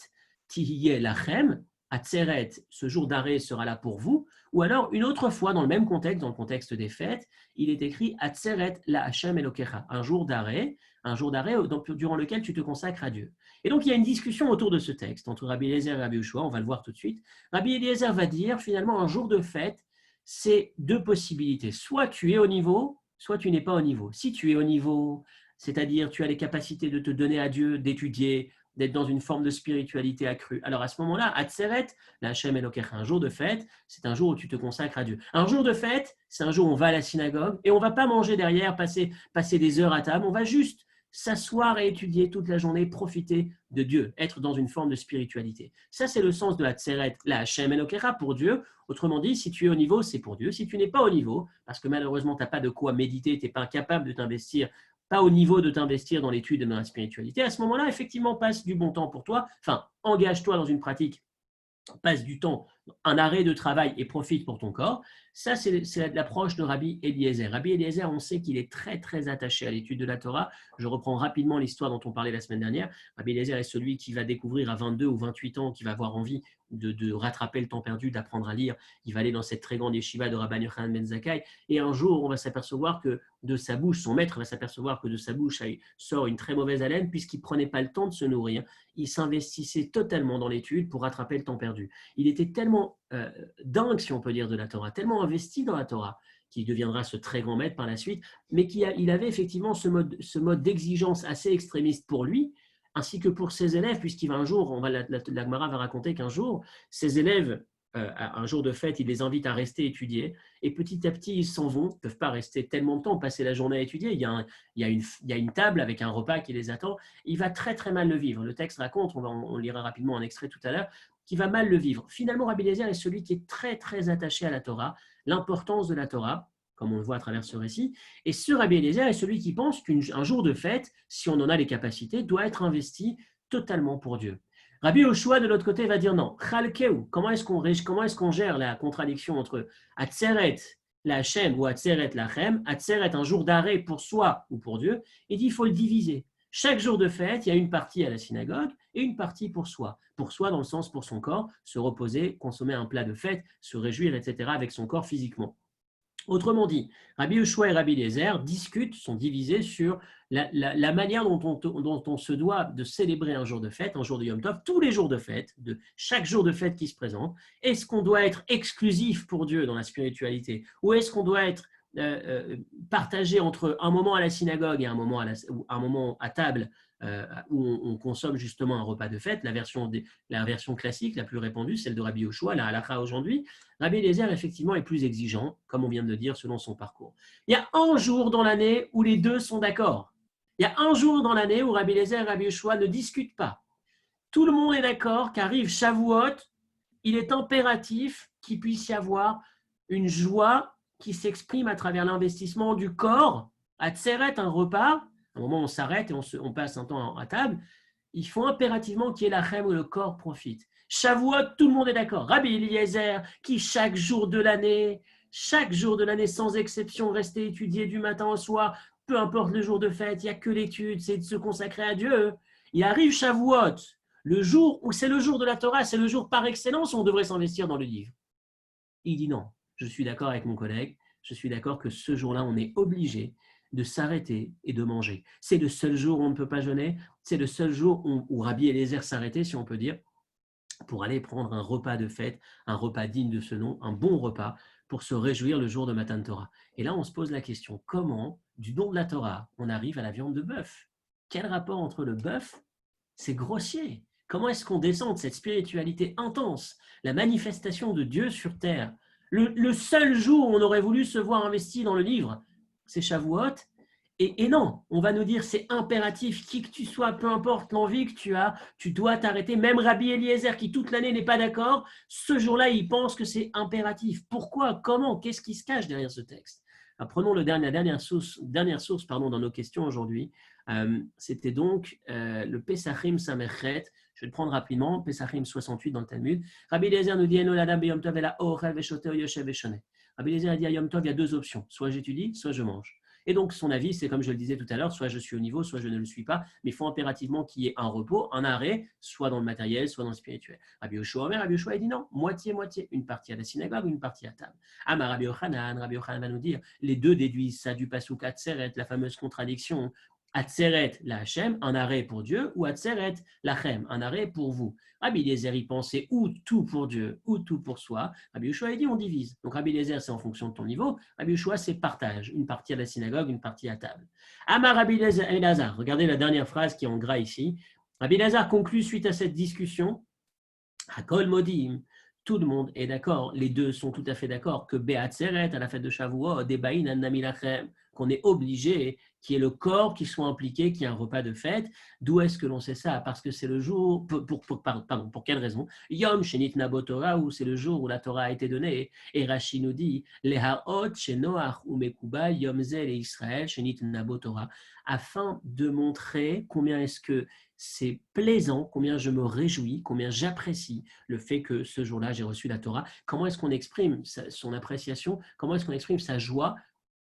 tihiyeh lachem, atzeret, ce jour d'arrêt sera là pour vous, ou alors une autre fois dans le même contexte, dans le contexte des fêtes, il est écrit atzeret la Hashem Elokecha, un jour d'arrêt durant lequel tu te consacres à Dieu. Et donc il y a une discussion autour de ce texte entre Rabbi Eliezer et Rabbi Yehoshua, on va le voir tout de suite. Rabbi Eliezer va dire finalement un jour de fête, c'est 2 possibilités, soit tu es au niveau, soit tu n'es pas au niveau. Si tu es au niveau, c'est-à-dire tu as les capacités de te donner à Dieu, d'étudier, d'être dans une forme de spiritualité accrue. Alors à ce moment-là, Atzeret, la Hashem Elokecha, un jour de fête, c'est un jour où tu te consacres à Dieu. Un jour de fête, c'est un jour où on va à la synagogue et on ne va pas manger derrière, passer des heures à table, on va juste s'asseoir et étudier toute la journée, profiter de Dieu, être dans une forme de spiritualité. Ça, c'est le sens de Atzeret, la Hashem Elokecha, pour Dieu. Autrement dit, si tu es au niveau, c'est pour Dieu. Si tu n'es pas au niveau, parce que malheureusement, tu n'as pas de quoi méditer, tu n'es pas capable de t'investir, pas au niveau de t'investir dans l'étude et dans la spiritualité, à ce moment-là, effectivement, passe du bon temps pour toi. Enfin, engage-toi dans une pratique, passe du temps, un arrêt de travail et profite pour ton corps. Ça, c'est l'approche de Rabbi Eliezer. Rabbi Eliezer, on sait qu'il est très, très attaché à l'étude de la Torah. Je reprends rapidement l'histoire dont on parlait la semaine dernière. Rabbi Eliezer est celui qui va découvrir à 22 ou 28 ans, qui va avoir envie de rattraper le temps perdu, d'apprendre à lire. Il va aller dans cette très grande yeshiva de Rabban Yochanan ben Zakkai. Et un jour, on va s'apercevoir que de sa bouche, son maître va s'apercevoir que de sa bouche sort une très mauvaise haleine puisqu'il ne prenait pas le temps de se nourrir. Il s'investissait totalement dans l'étude pour rattraper le temps perdu. Il était tellement dingue, si on peut dire, de la Torah, tellement investi dans la Torah, qu'il deviendra ce très grand maître par la suite, mais il avait effectivement ce mode d'exigence assez extrémiste pour lui, ainsi que pour ses élèves, puisqu'il va un jour, la Gemara va raconter qu'un jour, ses élèves, un jour de fête, il les invite à rester étudier, et petit à petit, ils s'en vont, ils ne peuvent pas rester tellement de temps, passer la journée à étudier, il y a une table avec un repas qui les attend, il va très très mal le vivre. Le texte raconte, on lira rapidement un extrait tout à l'heure, qui va mal le vivre. Finalement, Rabbi Eliezer est celui qui est très très attaché à la Torah, l'importance de la Torah, comme on le voit à travers ce récit. Et ce Rabbi Eliezer est celui qui pense qu'un jour de fête, si on en a les capacités, doit être investi totalement pour Dieu. Rabbi Yehoshua, de l'autre côté, va dire non. Chalkeu, comment est-ce qu'on gère la contradiction entre Atzeret, la Hashem, ou Atzeret, la Chem, Atzeret, un jour d'arrêt pour soi ou pour Dieu? Il dit il faut le diviser. Chaque jour de fête, il y a une partie à la synagogue et une partie pour soi. Pour soi, dans le sens pour son corps, se reposer, consommer un plat de fête, se réjouir, etc., avec son corps physiquement. Autrement dit, Rabbi Yehoshua et Rabbi Eliezer sont divisés sur la manière dont on se doit de célébrer un jour de fête, un jour de Yom Tov, tous les jours de fête, de chaque jour de fête qui se présente. Est-ce qu'on doit être exclusif pour Dieu dans la spiritualité ou est-ce qu'on doit être partagé entre un moment à la synagogue et un moment un moment à table où on consomme justement un repas de fête, la version classique, la plus répandue, celle de Rabbi Yoshua, la halakha aujourd'hui. Rabbi Eliezer, effectivement, est plus exigeant, comme on vient de le dire, selon son parcours. Il y a un jour dans l'année où les deux sont d'accord. Il y a un jour dans l'année où Rabbi Eliezer et Rabbi Yoshua ne discutent pas. Tout le monde est d'accord qu'arrive Shavuot, il est impératif qu'il puisse y avoir une joie qui s'exprime à travers l'investissement du corps, à tseret, un repas, à un moment où on s'arrête et on passe un temps à table, il faut impérativement qu'il y ait la chème où le corps profite. Shavuot, tout le monde est d'accord. Rabbi Eliezer, qui chaque jour de l'année, sans exception, restait étudié du matin au soir, peu importe le jour de fête, il n'y a que l'étude, c'est de se consacrer à Dieu. Il arrive Shavuot, le jour où c'est le jour de la Torah, c'est le jour par excellence où on devrait s'investir dans le livre. Il dit non, je suis d'accord avec mon collègue, je suis d'accord que ce jour-là, on est obligé de s'arrêter et de manger. C'est le seul jour où on ne peut pas jeûner, c'est le seul jour où Rabbi Eliezer s'arrêtait, si on peut dire, pour aller prendre un repas de fête, un repas digne de ce nom, un bon repas, pour se réjouir le jour de Matan Torah. Et là, on se pose la question, comment, du don de la Torah, on arrive à la viande de bœuf? Quel rapport entre le bœuf? C'est grossier. Comment est-ce qu'on descend de cette spiritualité intense, la manifestation de Dieu sur terre? Le seul jour où on aurait voulu se voir investi dans le livre, c'est Shavuot. Et non, on va nous dire c'est impératif, qui que tu sois, peu importe l'envie que tu as, tu dois t'arrêter. Même Rabbi Eliezer, qui toute l'année n'est pas d'accord, ce jour-là, il pense que c'est impératif. Pourquoi? Comment? Qu'est-ce qui se cache derrière ce texte? Alors, prenons la dernière source dans nos questions aujourd'hui. C'était donc le Pesachim Samerchet. Je vais le prendre rapidement. Pesachim 68 dans le Talmud. Rabbi Eliezer nous dit Rabbi Eliezer a dit à Yom Tov, il y a deux options. Soit j'étudie, soit je mange. Et donc, son avis, c'est comme je le disais tout à l'heure, soit je suis au niveau, soit je ne le suis pas, mais il faut impérativement qu'il y ait un repos, un arrêt, soit dans le matériel, soit dans le spirituel. Rabbi Yoshua il dit non, moitié-moitié, une partie à la synagogue, une partie à table. Ama Rabbi Yochanan va nous dire, les deux déduisent ça du pasuk Atzeret, la fameuse contradiction. Atzeret, la Hachem, un arrêt pour Dieu, ou Atzeret, la Chem, un arrêt pour vous. Rabbi Eliezer, il pensait ou tout pour Dieu, ou tout pour soi. Rabbi Yoshua, il dit on divise. Donc Rabbi Eliezer, c'est en fonction de ton niveau. Rabbi Yoshua, c'est partage. Une partie à la synagogue, une partie à table. Amar Rabbi Elazar, regardez la dernière phrase qui est en gras ici. Rabbi Elazar conclut suite à cette discussion. Hakol Modim, tout le monde est d'accord, les deux sont tout à fait d'accord que Be'at Seret, à la fête de Shavuot, Debaïn Annami Lachem, qu'on est obligé, qu'il y ait le corps qui soit impliqué, qu'il y ait un repas de fête. D'où est-ce que l'on sait ça? Parce que c'est le jour, pour quelle raison? Yom Shenit Nabot Torah, où c'est le jour où la Torah a été donnée. Et Rashi nous dit, Lehaot Shenoach Umekuba Yom Zel et Israël Shenit Nabot Torah, afin de montrer combien est-ce que c'est plaisant, combien je me réjouis, combien j'apprécie le fait que ce jour-là, j'ai reçu la Torah. Comment est-ce qu'on exprime son appréciation? Comment est-ce qu'on exprime sa joie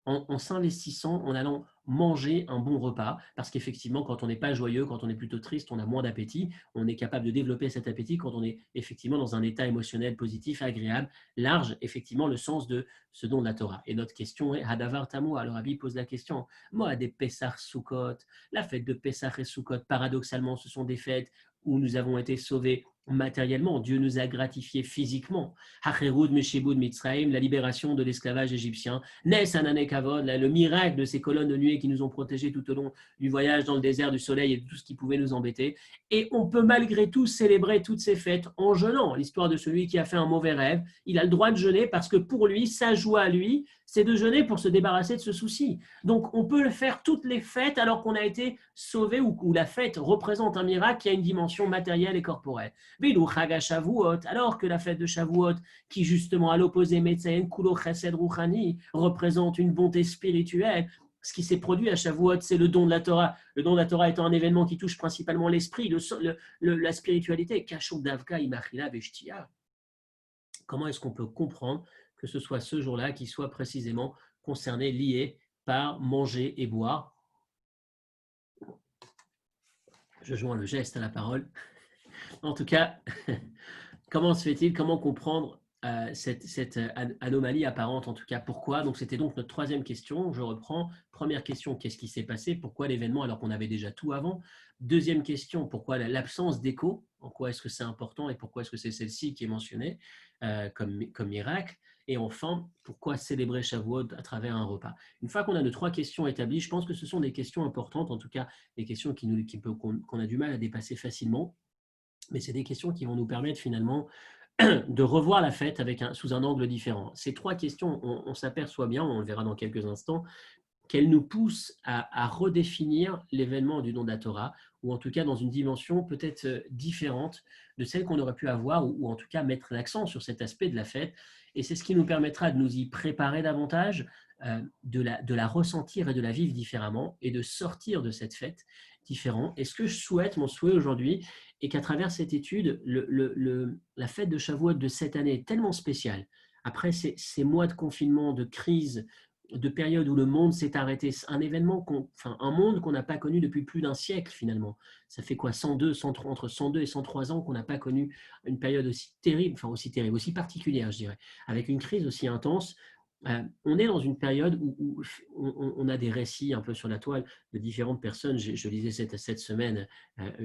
en s'investissant, en allant manger un bon repas, parce qu'effectivement, quand on n'est pas joyeux, quand on est plutôt triste, on a moins d'appétit, on est capable de développer cet appétit quand on est effectivement dans un état émotionnel positif, agréable, large, effectivement, le sens de ce don de la Torah. Et notre question est, Hadavar Tamoua, alors Rabbi pose la question, moi, des Pessah Sukkot, la fête de Pessah et Sukkot, paradoxalement, ce sont des fêtes où nous avons été sauvés matériellement, Dieu nous a gratifiés physiquement. Hacherud Meshibud Mitzrayim, la libération de l'esclavage égyptien. Nes Anane Kavod, le miracle de ces colonnes de nuée qui nous ont protégés tout au long du voyage dans le désert du soleil et de tout ce qui pouvait nous embêter. Et on peut malgré tout célébrer toutes ces fêtes en jeûnant. L'histoire de celui qui a fait un mauvais rêve, il a le droit de jeûner parce que pour lui, sa joie à lui, c'est de jeûner pour se débarrasser de ce souci. Donc on peut le faire toutes les fêtes alors qu'on a été sauvé ou la fête représente un miracle qui a une dimension matérielle et corporelle. Alors que la fête de Shavuot, qui justement à l'opposé, Metzayen Kulo Chesed Ruchani, représente une bonté spirituelle, ce qui s'est produit à Shavuot, c'est le don de la Torah. Le don de la Torah étant un événement qui touche principalement l'esprit, la spiritualité. Kashon Davka Imachila Veshtia. Comment est-ce qu'on peut comprendre que ce soit ce jour-là qui soit précisément concerné, lié par manger et boire? Je joins le geste à la parole. En tout cas, comment se fait-il, comment comprendre cette anomalie apparente, en tout cas, pourquoi? Donc, c'était donc notre troisième question. Je reprends. Première question, qu'est-ce qui s'est passé? Pourquoi l'événement alors qu'on avait déjà tout avant? Deuxième question, pourquoi l'absence d'écho? En quoi est-ce que c'est important et pourquoi est-ce que c'est celle-ci qui est mentionnée comme miracle? Et enfin, pourquoi célébrer Shavuot à travers un repas? Une fois qu'on a nos 3 questions établies, je pense que ce sont des questions importantes, en tout cas des questions qu'on a du mal à dépasser facilement, mais c'est des questions qui vont nous permettre finalement de revoir la fête sous un angle différent. Ces 3 questions, on s'aperçoit bien, on le verra dans quelques instants, qu'elle nous pousse à redéfinir l'événement du don de la Torah, ou en tout cas dans une dimension peut-être différente de celle qu'on aurait pu avoir, ou en tout cas mettre l'accent sur cet aspect de la fête. Et c'est ce qui nous permettra de nous y préparer davantage, de la ressentir et de la vivre différemment, et de sortir de cette fête différent. Et ce que je souhaite, mon souhait aujourd'hui, est qu'à travers cette étude, la fête de Shavuot de cette année est tellement spéciale. Après ces mois de confinement, de crise, de période où le monde s'est arrêté, un événement, un monde qu'on n'a pas connu depuis plus d'un siècle finalement. Ça fait quoi, 103, entre 102 et 103 ans qu'on n'a pas connu une période aussi terrible, aussi particulière, je dirais, avec une crise aussi intense. On est dans une période où on a des récits un peu sur la toile de différentes personnes. Je lisais cette semaine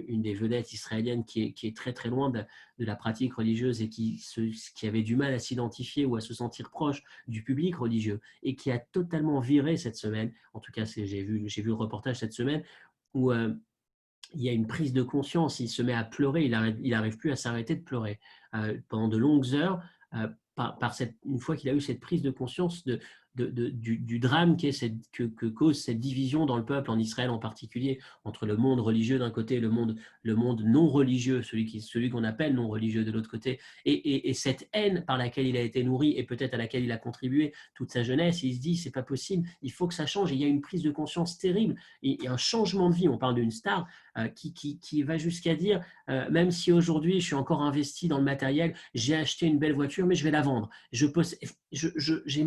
une des vedettes israéliennes qui est très très loin de la pratique religieuse et qui avait du mal à s'identifier ou à se sentir proche du public religieux et qui a totalement viré cette semaine. En tout cas, j'ai vu le reportage cette semaine où il y a une prise de conscience, il se met à pleurer, il arrive plus à s'arrêter de pleurer pendant de longues heures, une fois qu'il a eu cette prise de conscience du drame que cause cette division dans le peuple, en Israël en particulier, entre le monde religieux d'un côté et le monde non religieux, celui qu'on appelle non religieux de l'autre côté, et cette haine par laquelle il a été nourri et peut-être à laquelle il a contribué toute sa jeunesse. Il se dit, c'est pas possible, il faut que ça change, et il y a une prise de conscience terrible, et un changement de vie. On parle d'une star qui va jusqu'à dire, même si aujourd'hui je suis encore investi dans le matériel, j'ai acheté une belle voiture, mais je vais la vendre. J'ai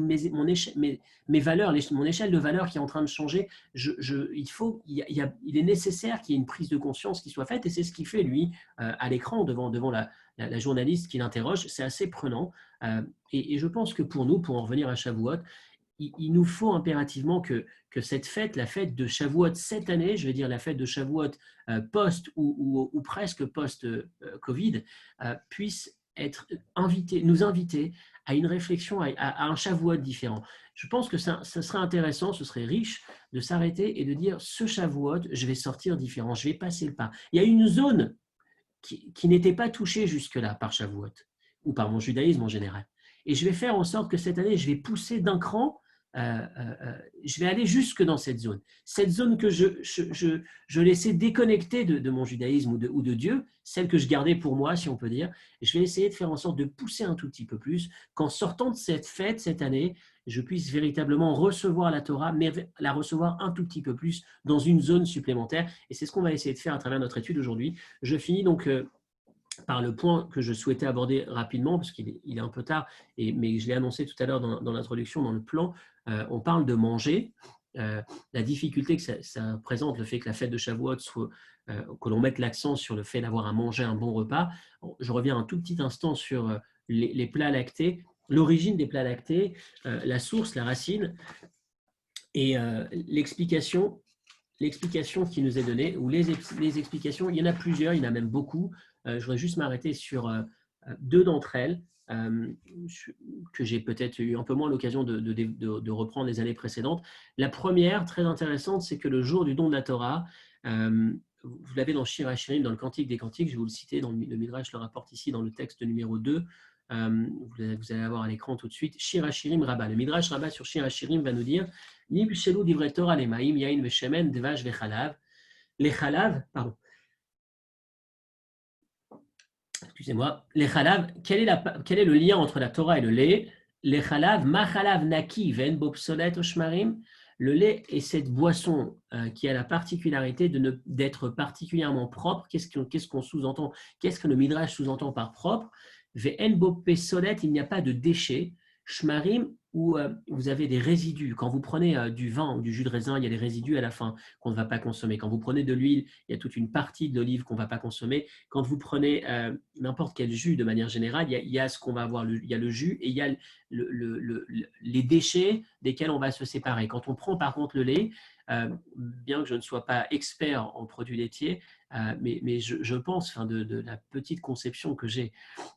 mes valeurs, mon échelle de valeurs qui est en train de changer. Il est nécessaire qu'il y ait une prise de conscience qui soit faite, et c'est ce qu'il fait lui à l'écran devant la journaliste qui l'interroge. C'est assez prenant, et je pense que pour nous, pour en revenir à Shavuot, il nous faut impérativement que cette fête, la fête de Shavuot cette année, je vais dire la fête de Shavuot post ou presque post-Covid, puisse nous inviter à une réflexion, à un Shavuot différent. Je pense que ça serait intéressant, ce serait riche de s'arrêter et de dire, ce Shavuot, je vais sortir différent, je vais passer le pas. Il y a une zone qui n'était pas touchée jusque-là par Shavuot, ou par mon judaïsme en général. Et je vais faire en sorte que cette année, je vais pousser d'un cran, je vais aller jusque dans cette zone que je laissais déconnecter de mon judaïsme ou de Dieu, celle que je gardais pour moi, si on peut dire. Et je vais essayer de faire en sorte de pousser un tout petit peu plus, qu'en sortant de cette fête cette année, je puisse véritablement recevoir la Torah, mais la recevoir un tout petit peu plus dans une zone supplémentaire. Et c'est ce qu'on va essayer de faire à travers notre étude aujourd'hui. Je finis donc par le point que je souhaitais aborder rapidement, parce qu'il est un peu tard, mais je l'ai annoncé tout à l'heure dans l'introduction, dans le plan. On parle de manger, la difficulté que ça présente, le fait que la fête de Shavuot que l'on mette l'accent sur le fait d'avoir à manger un bon repas. Je reviens un tout petit instant sur les plats lactés, l'origine des plats lactés, la source, la racine, et l'explication qui nous est donnée, ou les explications, il y en a plusieurs, il y en a même beaucoup. Je voudrais juste m'arrêter sur 2 d'entre elles, que j'ai peut-être eu un peu moins l'occasion de reprendre les années précédentes. La première, très intéressante, c'est que le jour du don de la Torah, vous l'avez dans Shir HaShirim, dans le Cantique des Cantiques, je vais vous le citer, le Midrash le rapporte ici dans le texte numéro 2, vous allez avoir à l'écran tout de suite, Shir HaShirim Rabbah. Le Midrash Rabbah sur Shir HaShirim va nous dire, Nibshelu divrei Torah lemaim yain veshemen devash vechalav. Les chalav, pardon, excusez-moi, les chalav, quel est le lien entre la Torah et le lait? Les chalav, ma chalav naki ven bobsolet oshmarim. Le lait est cette boisson qui a la particularité d'être particulièrement propre. Qu'est-ce qu'on sous-entend? Qu'est-ce que le Midrash sous-entend par propre? Ven bopsolet, il n'y a pas de déchets. Shmarim, où vous avez des résidus. Quand vous prenez du vin ou du jus de raisin, il y a des résidus à la fin qu'on ne va pas consommer. Quand vous prenez de l'huile, il y a toute une partie de l'olive qu'on ne va pas consommer. Quand vous prenez n'importe quel jus de manière générale, il y a ce qu'on va avoir, il y a le jus et il y a les déchets desquels on va se séparer. Quand on prend par contre le lait, bien que je ne sois pas expert en produits laitiers, mais je pense, enfin, de la petite conception que j'ai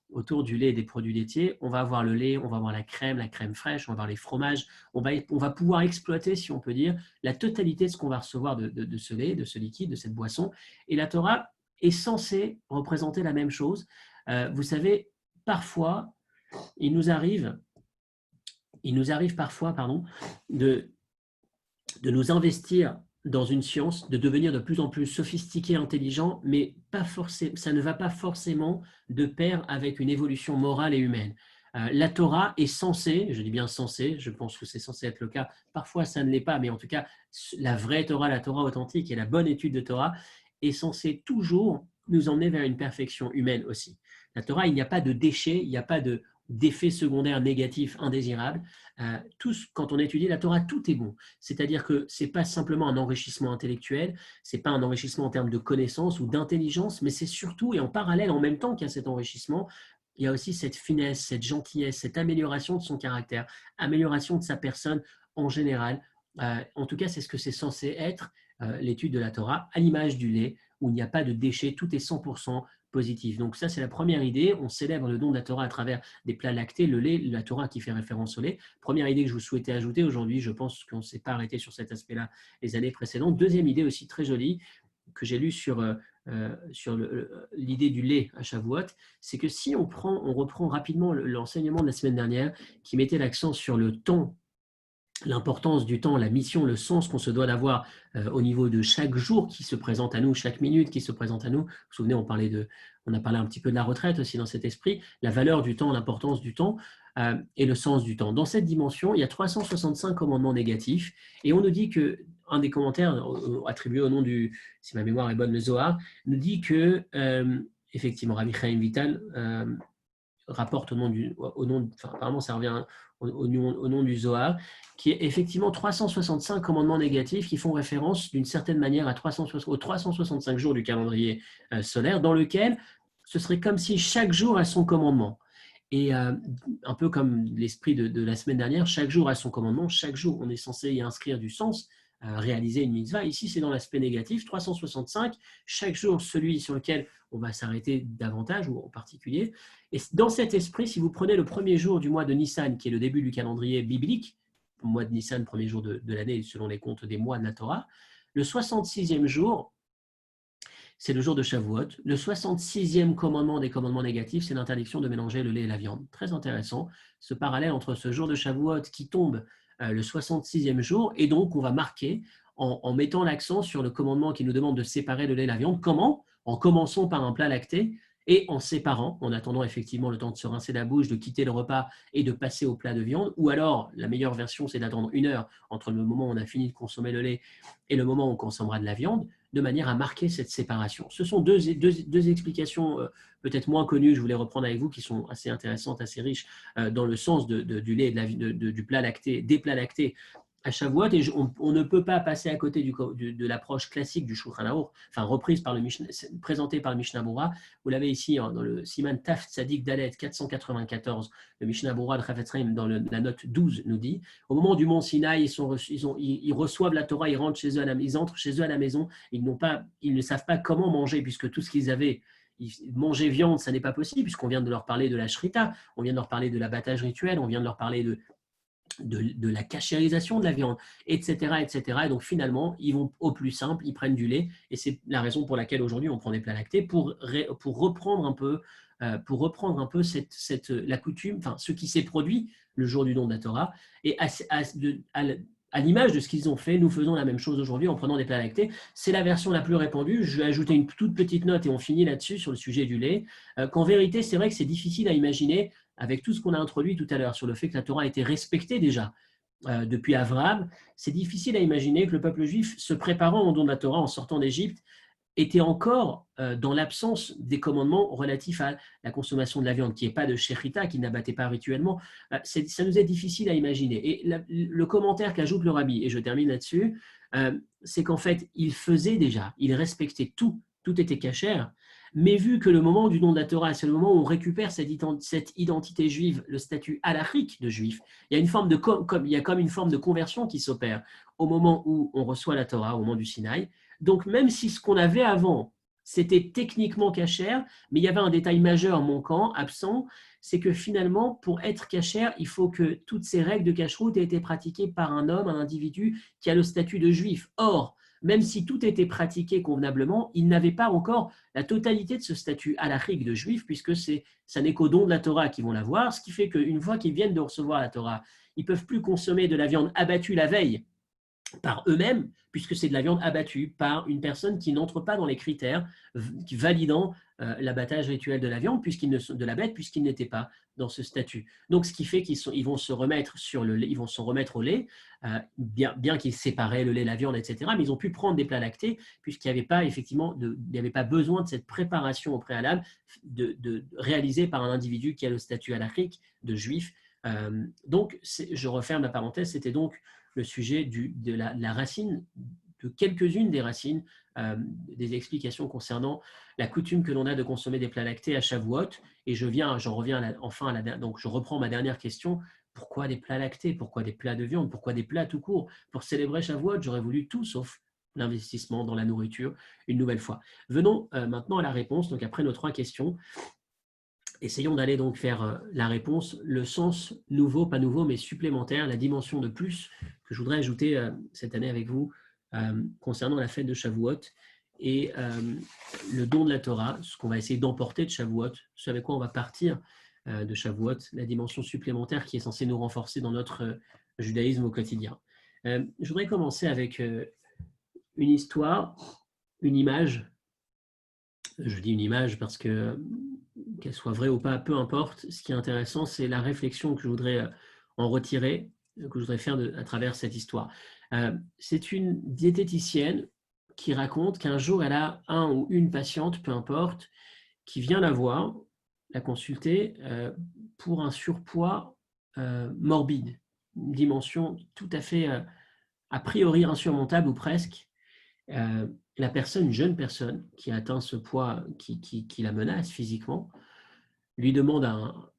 autour du lait et des produits laitiers, on va avoir le lait, on va avoir la crème fraîche, on va avoir les fromages, on va pouvoir exploiter, si on peut dire, la totalité de ce qu'on va recevoir de ce lait, de ce liquide, de cette boisson. Et la Torah est censée représenter la même chose. Vous savez, parfois, il nous arrive parfois, de nous investir dans une science, de devenir de plus en plus sophistiqué, intelligent, mais ça ne va pas forcément de pair avec une évolution morale et humaine. La Torah est censée, je dis bien censée, je pense que c'est censé être le cas, parfois ça ne l'est pas, mais en tout cas, la vraie Torah, la Torah authentique et la bonne étude de Torah est censée toujours nous emmener vers une perfection humaine aussi. La Torah, il n'y a pas de déchets, il n'y a pas d'effets secondaires négatifs indésirables. Quand on étudie la Torah, tout est bon. C'est-à-dire que ce n'est pas simplement un enrichissement intellectuel, ce n'est pas un enrichissement en termes de connaissances ou d'intelligence, mais c'est surtout, et en parallèle, en même temps qu'il y a cet enrichissement, il y a aussi cette finesse, cette gentillesse, cette amélioration de son caractère, amélioration de sa personne en général. En tout cas, c'est ce que c'est censé être l'étude de la Torah, à l'image du lait, où il n'y a pas de déchets, tout est 100% positif. Donc ça, c'est la première idée. On célèbre le don de la Torah à travers des plats lactés, le lait, la Torah qui fait référence au lait. Première idée que je vous souhaitais ajouter aujourd'hui, je pense qu'on ne s'est pas arrêté sur cet aspect-là les années précédentes. Deuxième idée aussi très jolie que j'ai lue sur l'idée du lait à Shavuot, c'est que si on reprend rapidement l'enseignement de la semaine dernière qui mettait l'accent sur le temps, l'importance du temps, la mission, le sens qu'on se doit d'avoir au niveau de chaque jour qui se présente à nous, chaque minute qui se présente à nous. Vous vous souvenez, on a parlé un petit peu de la retraite aussi dans cet esprit, la valeur du temps, l'importance du temps et le sens du temps. Dans cette dimension, il y a 365 commandements négatifs et on nous dit que un des commentaires attribué au nom du, si ma mémoire est bonne, le Zohar, nous dit que effectivement, Rabbi Chaim Vital rapporte apparemment ça revient au nom du Zohar, qui est effectivement 365 commandements négatifs qui font référence d'une certaine manière aux 365 jours du calendrier solaire, dans lequel ce serait comme si chaque jour a son commandement. Et un peu comme l'esprit de la semaine dernière, chaque jour a son commandement, chaque jour on est censé y inscrire du sens, réaliser une mitzvah. Ici, c'est dans l'aspect négatif, 365, chaque jour celui sur lequel on va s'arrêter davantage ou en particulier. Et dans cet esprit, si vous prenez le premier jour du mois de Nissan, qui est le début du calendrier biblique, le mois de Nissan, premier jour de l'année selon les comptes des mois de la Torah, le 66e jour, c'est le jour de Shavuot. Le 66e commandement des commandements négatifs, c'est l'interdiction de mélanger le lait et la viande. Très intéressant, ce parallèle entre ce jour de Shavuot qui tombe le 66e jour, et donc on va marquer en mettant l'accent sur le commandement qui nous demande de séparer le lait et la viande. Comment ? En commençant par un plat lacté et en séparant, en attendant effectivement le temps de se rincer la bouche, de quitter le repas et de passer au plat de viande. Ou alors, la meilleure version, c'est d'attendre 1 heure entre le moment où on a fini de consommer le lait et le moment où on consommera de la viande, de manière à marquer cette séparation. Ce sont deux explications peut-être moins connues, je voulais reprendre avec vous, qui sont assez intéressantes, assez riches dans le sens du lait et du plat lacté, des plats lactés à Shavuot, et on ne peut pas passer à côté de l'approche classique du Shulchan Aruch, enfin reprise par présentée par le Mishnah Berurah. Vous l'avez ici dans le Siman Taf Tzadik Dalet 494, le Mishnah Berurah de Chafetz Chaim dans la note 12 nous dit, au moment du mont Sinaï, ils reçoivent la Torah, ils entrent chez eux à la maison, ils ne savent pas comment manger, puisque tout ce qu'ils avaient, manger viande, ça n'est pas possible, puisqu'on vient de leur parler de la shrita, on vient de leur parler de l'abattage rituel, on vient de leur parler de la cachérisation de la viande, etc., etc. Et donc finalement, ils vont au plus simple, ils prennent du lait, et c'est la raison pour laquelle aujourd'hui on prend des plats lactés pour reprendre un peu, la coutume, enfin ce qui s'est produit le jour du don de la Torah, et à l'image de ce qu'ils ont fait, nous faisons la même chose aujourd'hui en prenant des plats lactés. C'est la version la plus répandue. Je vais ajouter une toute petite note et on finit là-dessus sur le sujet du lait. Qu'en vérité, c'est vrai que c'est difficile à imaginer avec tout ce qu'on a introduit tout à l'heure sur le fait que la Torah a été respectée déjà depuis Abraham. C'est difficile à imaginer que le peuple juif, se préparant au don de la Torah en sortant d'Égypte, était encore dans l'absence des commandements relatifs à la consommation de la viande, qui n'est pas de shechita, qui n'abattait pas rituellement. Ça nous est difficile à imaginer. Et le commentaire qu'ajoute le rabbi, et je termine là-dessus, c'est qu'en fait, il faisait déjà, il respectait tout, tout était cachère, mais vu que le moment du don de la Torah, c'est le moment où on récupère cette identité juive, le statut halachique de juif, il y a une forme de, il y a comme une forme de conversion qui s'opère au moment où on reçoit la Torah, au moment du Sinaï. Donc, même si ce qu'on avait avant, c'était techniquement cachère, mais il y avait un détail majeur manquant, absent, c'est que finalement, pour être cachère, il faut que toutes ces règles de cacheroute aient été pratiquées par un homme, un individu qui a le statut de juif. Or, même si tout était pratiqué convenablement, il n'avait pas encore la totalité de ce statut halachique de juif, puisque ça n'est qu'au don de la Torah qu'ils vont l'avoir, ce qui fait qu'une fois qu'ils viennent de recevoir la Torah, ils ne peuvent plus consommer de la viande abattue la veille par eux-mêmes, puisque c'est de la viande abattue par une personne qui n'entre pas dans les critères validant l'abattage rituel de la viande, de la bête, puisqu'ils n'étaient pas dans ce statut. Donc, ce qui fait qu'ils vont se remettre sur le lait, ils vont se remettre au lait, bien qu'ils séparaient le lait, la viande, etc. Mais ils ont pu prendre des plats lactés, puisqu'il n'y avait pas effectivement, il n'y avait pas besoin de cette préparation au préalable réalisée par un individu qui a le statut halachique de juif. Donc, je referme la parenthèse. C'était donc le sujet de la racine, de quelques-unes des racines, des explications concernant la coutume que l'on a de consommer des plats lactés à Shavuot. Et j'en reviens enfin donc je reprends ma dernière question. Pourquoi des plats lactés? Pourquoi des plats de viande? Pourquoi des plats tout court? Pour célébrer Shavuot, j'aurais voulu tout sauf l'investissement dans la nourriture une nouvelle fois. Venons maintenant à la réponse. Donc après nos 3 questions, essayons d'aller donc faire la réponse, le sens nouveau, pas nouveau, mais supplémentaire, la dimension de plus que je voudrais ajouter cette année avec vous concernant la fête de Shavuot et le don de la Torah, ce qu'on va essayer d'emporter de Shavuot, ce avec quoi on va partir de Shavuot, la dimension supplémentaire qui est censée nous renforcer dans notre judaïsme au quotidien. Je voudrais commencer avec une histoire, une image. Je dis une image parce que qu'elle soit vraie ou pas, peu importe. Ce qui est intéressant, c'est la réflexion que je voudrais en retirer, que je voudrais faire à travers cette histoire. C'est une diététicienne qui raconte qu'un jour, elle a un ou une patiente, peu importe, qui vient la voir, la consulter pour un surpoids morbide, une dimension tout à fait a priori insurmontable ou presque. La personne, une jeune personne qui a atteint ce poids qui la menace physiquement, lui demande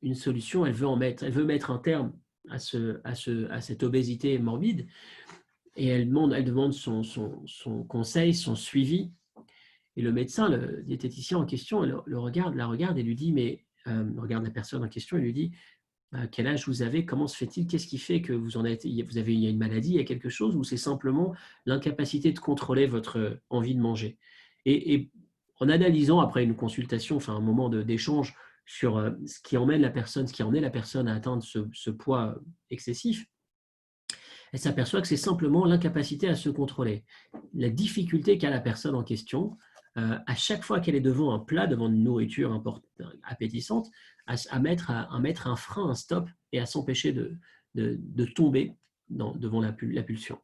une solution, elle veut mettre un terme à cette obésité morbide et elle demande son conseil, son suivi. Et le médecin, le diététicien en question, la regarde et lui dit, regarde la personne en question et lui dit, quel âge vous avez, comment se fait-il, qu'est-ce qui fait que il y a une maladie, il y a quelque chose, ou c'est simplement l'incapacité de contrôler votre envie de manger. Et en analysant après une consultation, enfin un moment d'échange sur ce qui emmène la personne, ce qui emmenait la personne à atteindre ce poids excessif, elle s'aperçoit que c'est simplement l'incapacité à se contrôler. La difficulté qu'a la personne en question, à chaque fois qu'elle est devant un plat, devant une nourriture appétissante, à mettre un frein, un stop, et à s'empêcher de tomber devant la pulsion.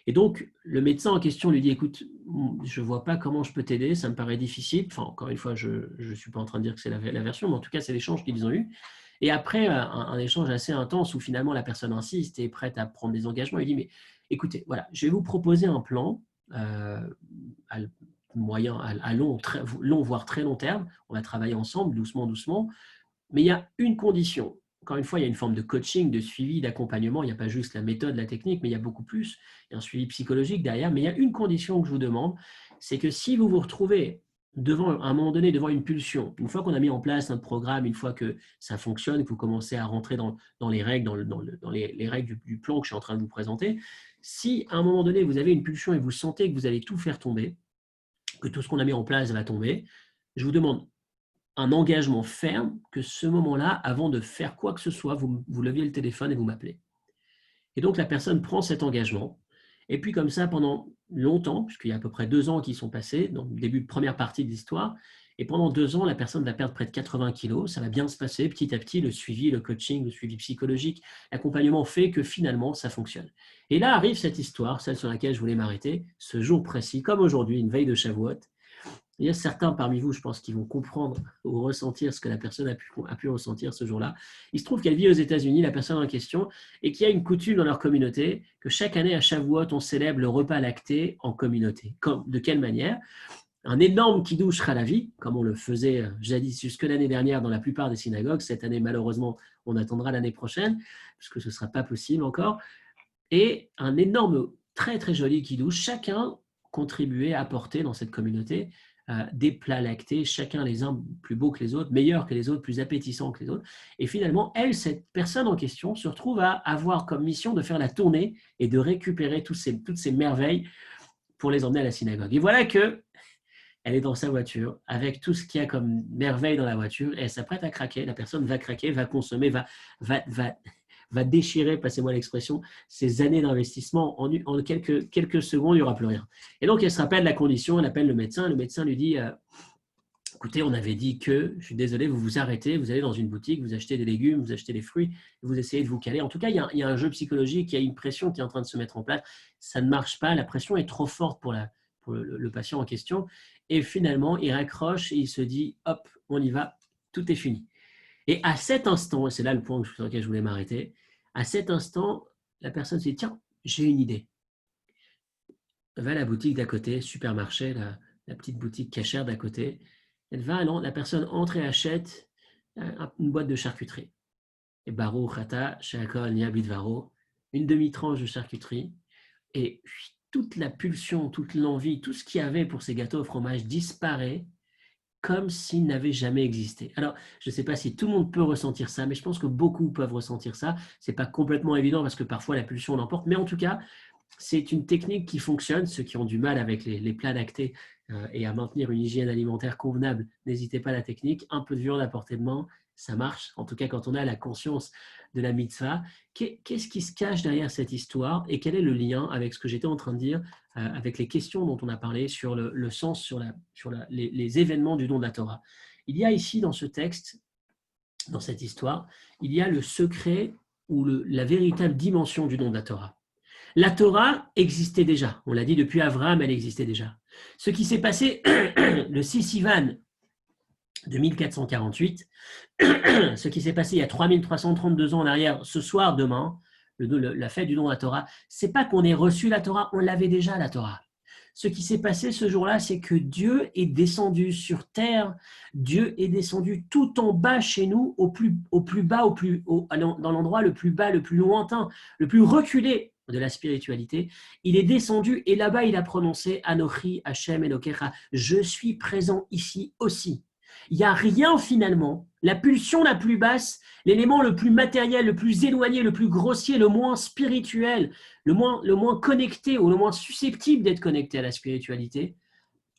Et donc, le médecin en question lui dit, écoute, je ne vois pas comment je peux t'aider, ça me paraît difficile. Enfin, encore une fois, je ne suis pas en train de dire que c'est la version, mais en tout cas, c'est l'échange qu'ils ont eu. Et après, un échange assez intense où finalement la personne insiste et est prête à prendre des engagements, il dit, mais écoutez, voilà, je vais vous proposer un plan à moyen, à long, voire très long terme. On va travailler ensemble, doucement, doucement. Mais il y a une condition. Encore une fois, il y a une forme de coaching, de suivi, d'accompagnement. Il n'y a pas juste la méthode, la technique, mais il y a beaucoup plus. Il y a un suivi psychologique derrière. Mais il y a une condition que je vous demande, c'est que si vous vous retrouvez à un moment donné devant une pulsion, une fois qu'on a mis en place notre programme, une fois que ça fonctionne, que vous commencez à rentrer dans les règles, dans les règles du plan que je suis en train de vous présenter, si à un moment donné vous avez une pulsion et vous sentez que vous allez tout faire tomber, que tout ce qu'on a mis en place va tomber, je vous demande un engagement ferme que ce moment-là, avant de faire quoi que ce soit, vous leviez le téléphone et vous m'appelez. Et donc la personne prend cet engagement. Et puis comme ça, pendant longtemps, puisqu'il y a à peu près 2 ans qui sont passés, dans le début de première partie de l'histoire, et pendant 2 ans, la personne va perdre près de 80 kilos, ça va bien se passer petit à petit, le suivi, le coaching, le suivi psychologique, l'accompagnement fait que finalement, ça fonctionne. Et là arrive cette histoire, celle sur laquelle je voulais m'arrêter, ce jour précis, comme aujourd'hui, une veille de Shavuot, Il y a certains parmi vous, je pense, qui vont comprendre ou ressentir ce que la personne a pu ressentir ce jour-là. Il se trouve qu'elle vit aux États-Unis, la personne en question, et qu'il y a une coutume dans leur communauté que chaque année, à Shavuot, on célèbre le repas lacté en communauté. De quelle manière? Un énorme kiddush halavi, comme on le faisait jadis jusque l'année dernière dans la plupart des synagogues. Cette année, malheureusement, on attendra l'année prochaine, puisque ce ne sera pas possible encore. Et un énorme, très très joli kiddush. Chacun contribuait à apporter dans cette communauté des plats lactés, chacun les uns plus beaux que les autres, meilleurs que les autres, plus appétissants que les autres. Et finalement, elle, cette personne en question, se retrouve à avoir comme mission de faire la tournée et de récupérer toutes ces merveilles pour les emmener à la synagogue. Et voilà que elle est dans sa voiture avec tout ce qu'il y a comme merveille dans la voiture et elle s'apprête à craquer. La personne va craquer, va consommer, va déchirer, passez-moi l'expression, ces années d'investissement. En quelques secondes, il n'y aura plus rien. Et donc, elle se rappelle la condition, elle appelle le médecin lui dit écoutez, on avait dit que, je suis désolé, vous vous arrêtez, vous allez dans une boutique, vous achetez des légumes, vous achetez des fruits, vous essayez de vous caler. En tout cas, il y a un jeu psychologique, il y a une pression qui est en train de se mettre en place. Ça ne marche pas, la pression est trop forte pour le patient en question. Et finalement, il raccroche et il se dit hop, on y va, tout est fini. Et à cet instant, et c'est là le point sur lequel je voulais m'arrêter, à cet instant, la personne se dit tiens, j'ai une idée. Elle va à la boutique d'à côté, supermarché, la petite boutique cachère d'à côté. La personne entre et achète une boîte de charcuterie. Et Baruch Ata, Sheakol Niabit Varo, une demi-tranche de charcuterie. Et toute la pulsion, toute l'envie, tout ce qu'il y avait pour ces gâteaux au fromage disparaît comme s'ils n'avaient jamais existé. Alors, je ne sais pas si tout le monde peut ressentir ça, mais je pense que beaucoup peuvent ressentir ça. Ce n'est pas complètement évident parce que parfois la pulsion l'emporte, mais en tout cas, c'est une technique qui fonctionne. Ceux qui ont du mal avec les plats lactés et à maintenir une hygiène alimentaire convenable, n'hésitez pas à la technique. Un peu de viande à portée de main, ça marche. En tout cas, quand on a la conscience de la mitzvah. Qu'est-ce qui se cache derrière cette histoire et quel est le lien avec ce que j'étais en train de dire, avec les questions dont on a parlé sur le sens, sur les événements du don de la Torah? Il y a ici dans ce texte, dans cette histoire, il y a le secret ou la véritable dimension du don de la Torah. La Torah existait déjà. On l'a dit depuis Abraham, elle existait déjà. Ce qui s'est passé le 6 Sivan de 1448, ce qui s'est passé il y a 3332 ans en arrière, ce soir, demain, la fête du don de la Torah, c'est pas qu'on ait reçu la Torah, on l'avait déjà la Torah. Ce qui s'est passé ce jour-là, c'est que Dieu est descendu sur terre, Dieu est descendu tout en bas chez nous, au plus bas, dans l'endroit le plus bas, le plus lointain, le plus reculé de la spiritualité. Il est descendu et là-bas, il a prononcé Anochi Hashem Elokecha, je suis présent ici aussi. Il n'y a rien finalement, la pulsion la plus basse, l'élément le plus matériel, le plus éloigné, le plus grossier, le moins spirituel, le moins connecté ou le moins susceptible d'être connecté à la spiritualité,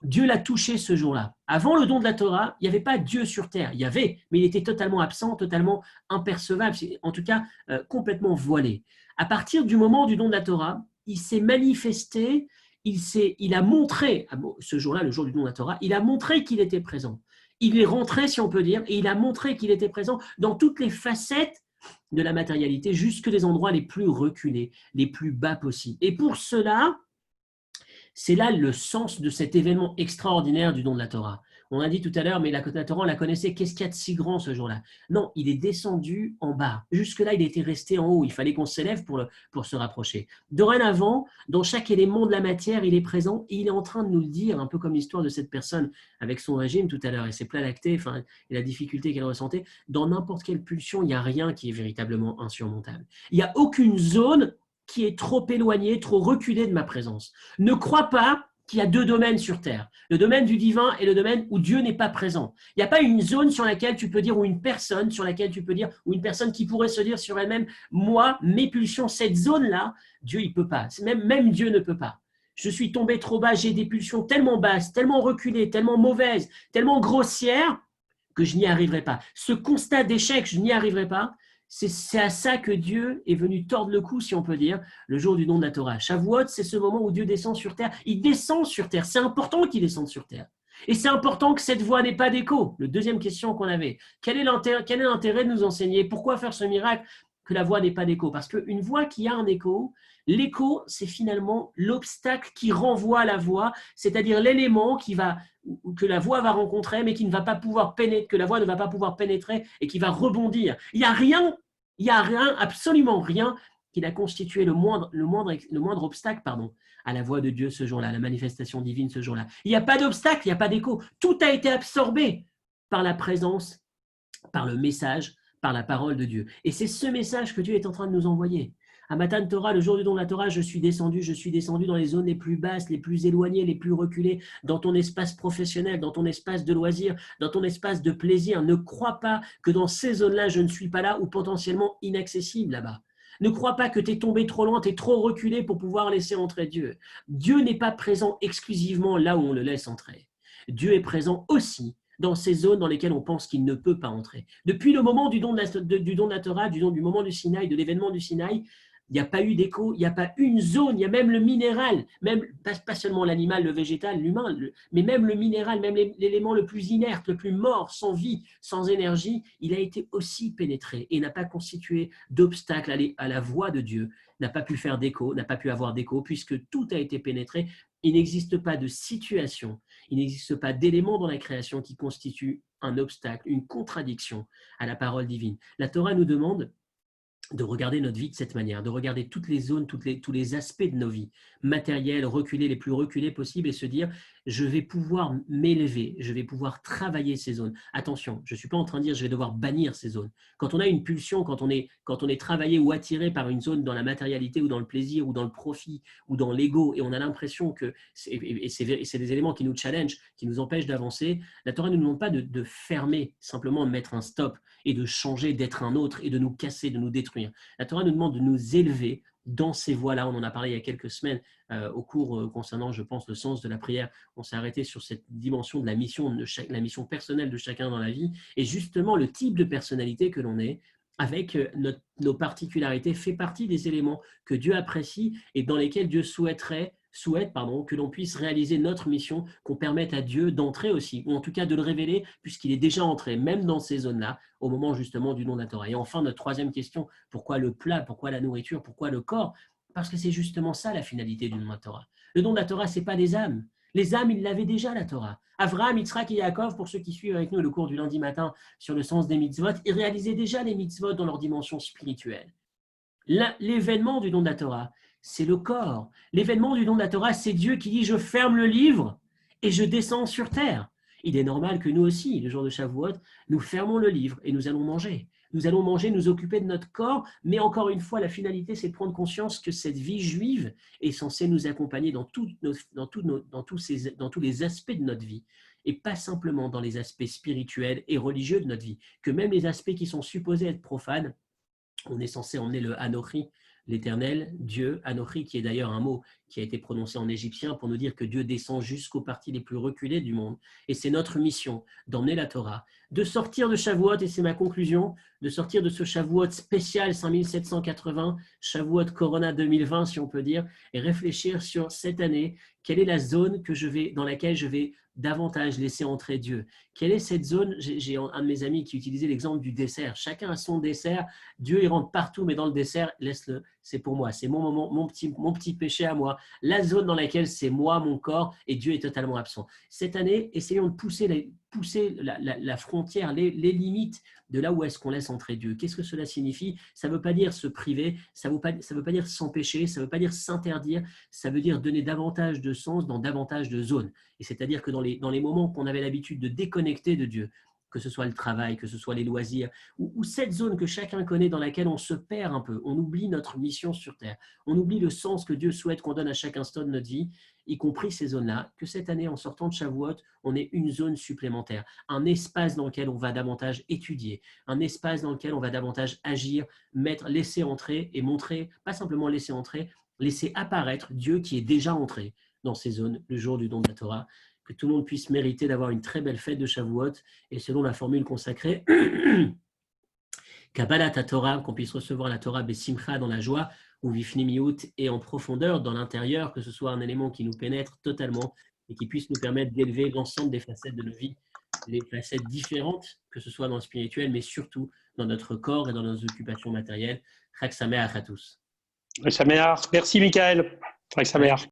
Dieu l'a touché ce jour-là. Avant le don de la Torah, il n'y avait pas Dieu sur terre. Il y avait, mais il était totalement absent, totalement impercevable, en tout cas complètement voilé. À partir du moment du don de la Torah, il s'est manifesté, il a montré, ce jour-là, le jour du don de la Torah, il a montré qu'il était présent. Il est rentré, si on peut dire, et il a montré qu'il était présent dans toutes les facettes de la matérialité, jusque les endroits les plus reculés, les plus bas possibles. Et pour cela, c'est là le sens de cet événement extraordinaire du don de la Torah. On a dit tout à l'heure, mais la Torah, on la connaissait, qu'est-ce qu'il y a de si grand ce jour-là? Non, il est descendu en bas. Jusque-là, il était resté en haut. Il fallait qu'on s'élève pour se rapprocher. Dorénavant, dans chaque élément de la matière, il est présent et il est en train de nous le dire, un peu comme l'histoire de cette personne avec son régime tout à l'heure et ses plats lactés, et la difficulté qu'elle ressentait. Dans n'importe quelle pulsion, il n'y a rien qui est véritablement insurmontable. Il n'y a aucune zone qui est trop éloignée, trop reculée de ma présence. Ne crois pas qu'il y a deux domaines sur Terre, le domaine du divin et le domaine où Dieu n'est pas présent. Il n'y a pas une zone sur laquelle tu peux dire, ou une personne sur laquelle tu peux dire, ou une personne qui pourrait se dire sur elle-même, moi, mes pulsions, cette zone-là, Dieu, il ne peut pas. Même Dieu ne peut pas. Je suis tombé trop bas, j'ai des pulsions tellement basses, tellement reculées, tellement mauvaises, tellement grossières, que je n'y arriverai pas. Ce constat d'échec, je n'y arriverai pas, c'est à ça que Dieu est venu tordre le cou, si on peut dire, le jour du don de la Torah. Shavuot, c'est ce moment où Dieu descend sur terre. Il descend sur terre. C'est important qu'il descende sur terre. Et c'est important que cette voix n'ait pas d'écho. La deuxième question qu'on avait. Quel est l'intérêt de nous enseigner? Pourquoi faire ce miracle? que la voix n'ait pas d'écho. Parce qu'une voix qui a un écho, l'écho, c'est finalement l'obstacle qui renvoie à la voix, c'est-à-dire l'élément que la voix va rencontrer, mais qui ne va pas pouvoir pénétrer, que la voix ne va pas pouvoir pénétrer et qui va rebondir. Il n'y a rien, absolument rien, qui n'a constitué le moindre obstacle, à la voix de Dieu ce jour-là, à la manifestation divine ce jour-là. Il n'y a pas d'obstacle, il n'y a pas d'écho. Tout a été absorbé par la présence, par le message, par la parole de Dieu. Et c'est ce message que Dieu est en train de nous envoyer. À Matan Torah, le jour du don de la Torah, je suis descendu dans les zones les plus basses, les plus éloignées, les plus reculées, dans ton espace professionnel, dans ton espace de loisirs, dans ton espace de plaisir. Ne crois pas que dans ces zones-là, je ne suis pas là ou potentiellement inaccessible là-bas. Ne crois pas que tu es tombé trop loin, tu es trop reculé pour pouvoir laisser entrer Dieu. Dieu n'est pas présent exclusivement là où on le laisse entrer. Dieu est présent aussi dans ces zones dans lesquelles on pense qu'il ne peut pas entrer. Depuis le moment du don de la Torah, du moment du Sinaï, de l'événement du Sinaï, il n'y a pas eu d'écho, il n'y a pas une zone, il y a même le minéral, même pas seulement l'animal, le végétal, l'humain, mais même le minéral, même l'élément le plus inerte, le plus mort, sans vie, sans énergie, il a été aussi pénétré et n'a pas constitué d'obstacle à la voix de Dieu, n'a pas pu faire d'écho, n'a pas pu avoir d'écho, puisque tout a été pénétré. Il n'existe pas de situation, il n'existe pas d'élément dans la création qui constitue un obstacle, une contradiction à la parole divine. La Torah nous demande de regarder notre vie de cette manière, de regarder toutes les zones, tous les aspects de nos vies, matériels, reculés, les plus reculés possibles, et se dire, je vais pouvoir m'élever, je vais pouvoir travailler ces zones. Attention, je ne suis pas en train de dire, je vais devoir bannir ces zones. Quand on a une pulsion, quand on est travaillé ou attiré par une zone dans la matérialité ou dans le plaisir ou dans le profit ou dans l'ego, et on a l'impression que, c'est des éléments qui nous challenge, qui nous empêchent d'avancer, la Torah ne nous demande pas de fermer, simplement de mettre un stop et de changer, d'être un autre et de nous casser, de nous détruire. La Torah nous demande de nous élever dans ces voies-là. On en a parlé il y a quelques semaines au cours concernant, je pense, le sens de la prière. On s'est arrêté sur cette dimension de la mission personnelle de chacun dans la vie et justement le type de personnalité que l'on est avec nos particularités fait partie des éléments que Dieu apprécie et dans lesquels Dieu souhaite que l'on puisse réaliser notre mission, qu'on permette à Dieu d'entrer aussi, ou en tout cas de le révéler, puisqu'il est déjà entré, même dans ces zones-là, au moment justement du don de la Torah. Et enfin, notre troisième question, pourquoi le plat, pourquoi la nourriture, pourquoi le corps? Parce que c'est justement ça la finalité du don de la Torah. Le don de la Torah, ce n'est pas des âmes. Les âmes, ils l'avaient déjà, la Torah. Avraham, Yitzhak et Yaakov, pour ceux qui suivent avec nous le cours du lundi matin sur le sens des mitzvot, ils réalisaient déjà les mitzvot dans leur dimension spirituelle. L'événement du don de la Torah, c'est le corps. L'événement du don de la Torah, c'est Dieu qui dit « je ferme le livre et je descends sur terre ». Il est normal que nous aussi, le jour de Shavuot, nous fermons le livre et nous allons manger. Nous allons manger, nous occuper de notre corps, mais encore une fois, la finalité, c'est de prendre conscience que cette vie juive est censée nous accompagner dans tous les aspects de notre vie, et pas simplement dans les aspects spirituels et religieux de notre vie, que même les aspects qui sont supposés être profanes, on est censé emmener le Anochi, l'éternel, Dieu, Anochi, qui est d'ailleurs un mot qui a été prononcé en égyptien pour nous dire que Dieu descend jusqu'aux parties les plus reculées du monde. Et c'est notre mission d'emmener la Torah, de sortir de Shavuot, et c'est ma conclusion, de sortir de ce Shavuot spécial 5780, Shavuot Corona 2020 si on peut dire, et réfléchir sur cette année, quelle est la zone dans laquelle je vais davantage laisser entrer Dieu. Quelle est cette zone? J'ai un de mes amis qui utilisait l'exemple du dessert. Chacun a son dessert. Dieu, il rentre partout, mais dans le dessert, laisse-le. C'est pour moi. C'est mon moment, mon petit péché à moi. La zone dans laquelle c'est moi, mon corps, et Dieu est totalement absent. Cette année, essayons de pousser la frontière, les limites de là où est-ce qu'on laisse entrer Dieu. Qu'est-ce que cela signifie? Ça ne veut pas dire se priver, ça ne veut pas dire s'empêcher, ça ne veut pas dire s'interdire, ça veut dire donner davantage de sens dans davantage de zones. Et c'est-à-dire que dans les moments qu'on avait l'habitude de déconnecter de Dieu, que ce soit le travail, que ce soit les loisirs, ou cette zone que chacun connaît dans laquelle on se perd un peu, on oublie notre mission sur Terre, on oublie le sens que Dieu souhaite qu'on donne à chaque instant de notre vie, y compris ces zones-là, que cette année, en sortant de Shavuot, on ait une zone supplémentaire, un espace dans lequel on va davantage étudier, un espace dans lequel on va davantage agir, laisser entrer et montrer, pas simplement laisser entrer, laisser apparaître Dieu qui est déjà entré dans ces zones le jour du don de la Torah, que tout le monde puisse mériter d'avoir une très belle fête de Shavuot, et selon la formule consacrée, Kabbalat Torah, qu'on puisse recevoir la Torah Besimcha dans la joie, ou Vifnimiut, et en profondeur dans l'intérieur, que ce soit un élément qui nous pénètre totalement et qui puisse nous permettre d'élever l'ensemble des facettes de nos vies les facettes différentes, que ce soit dans le spirituel, mais surtout dans notre corps et dans nos occupations matérielles. Chag Sameach à tous. Merci, Michael. Chag Sameach.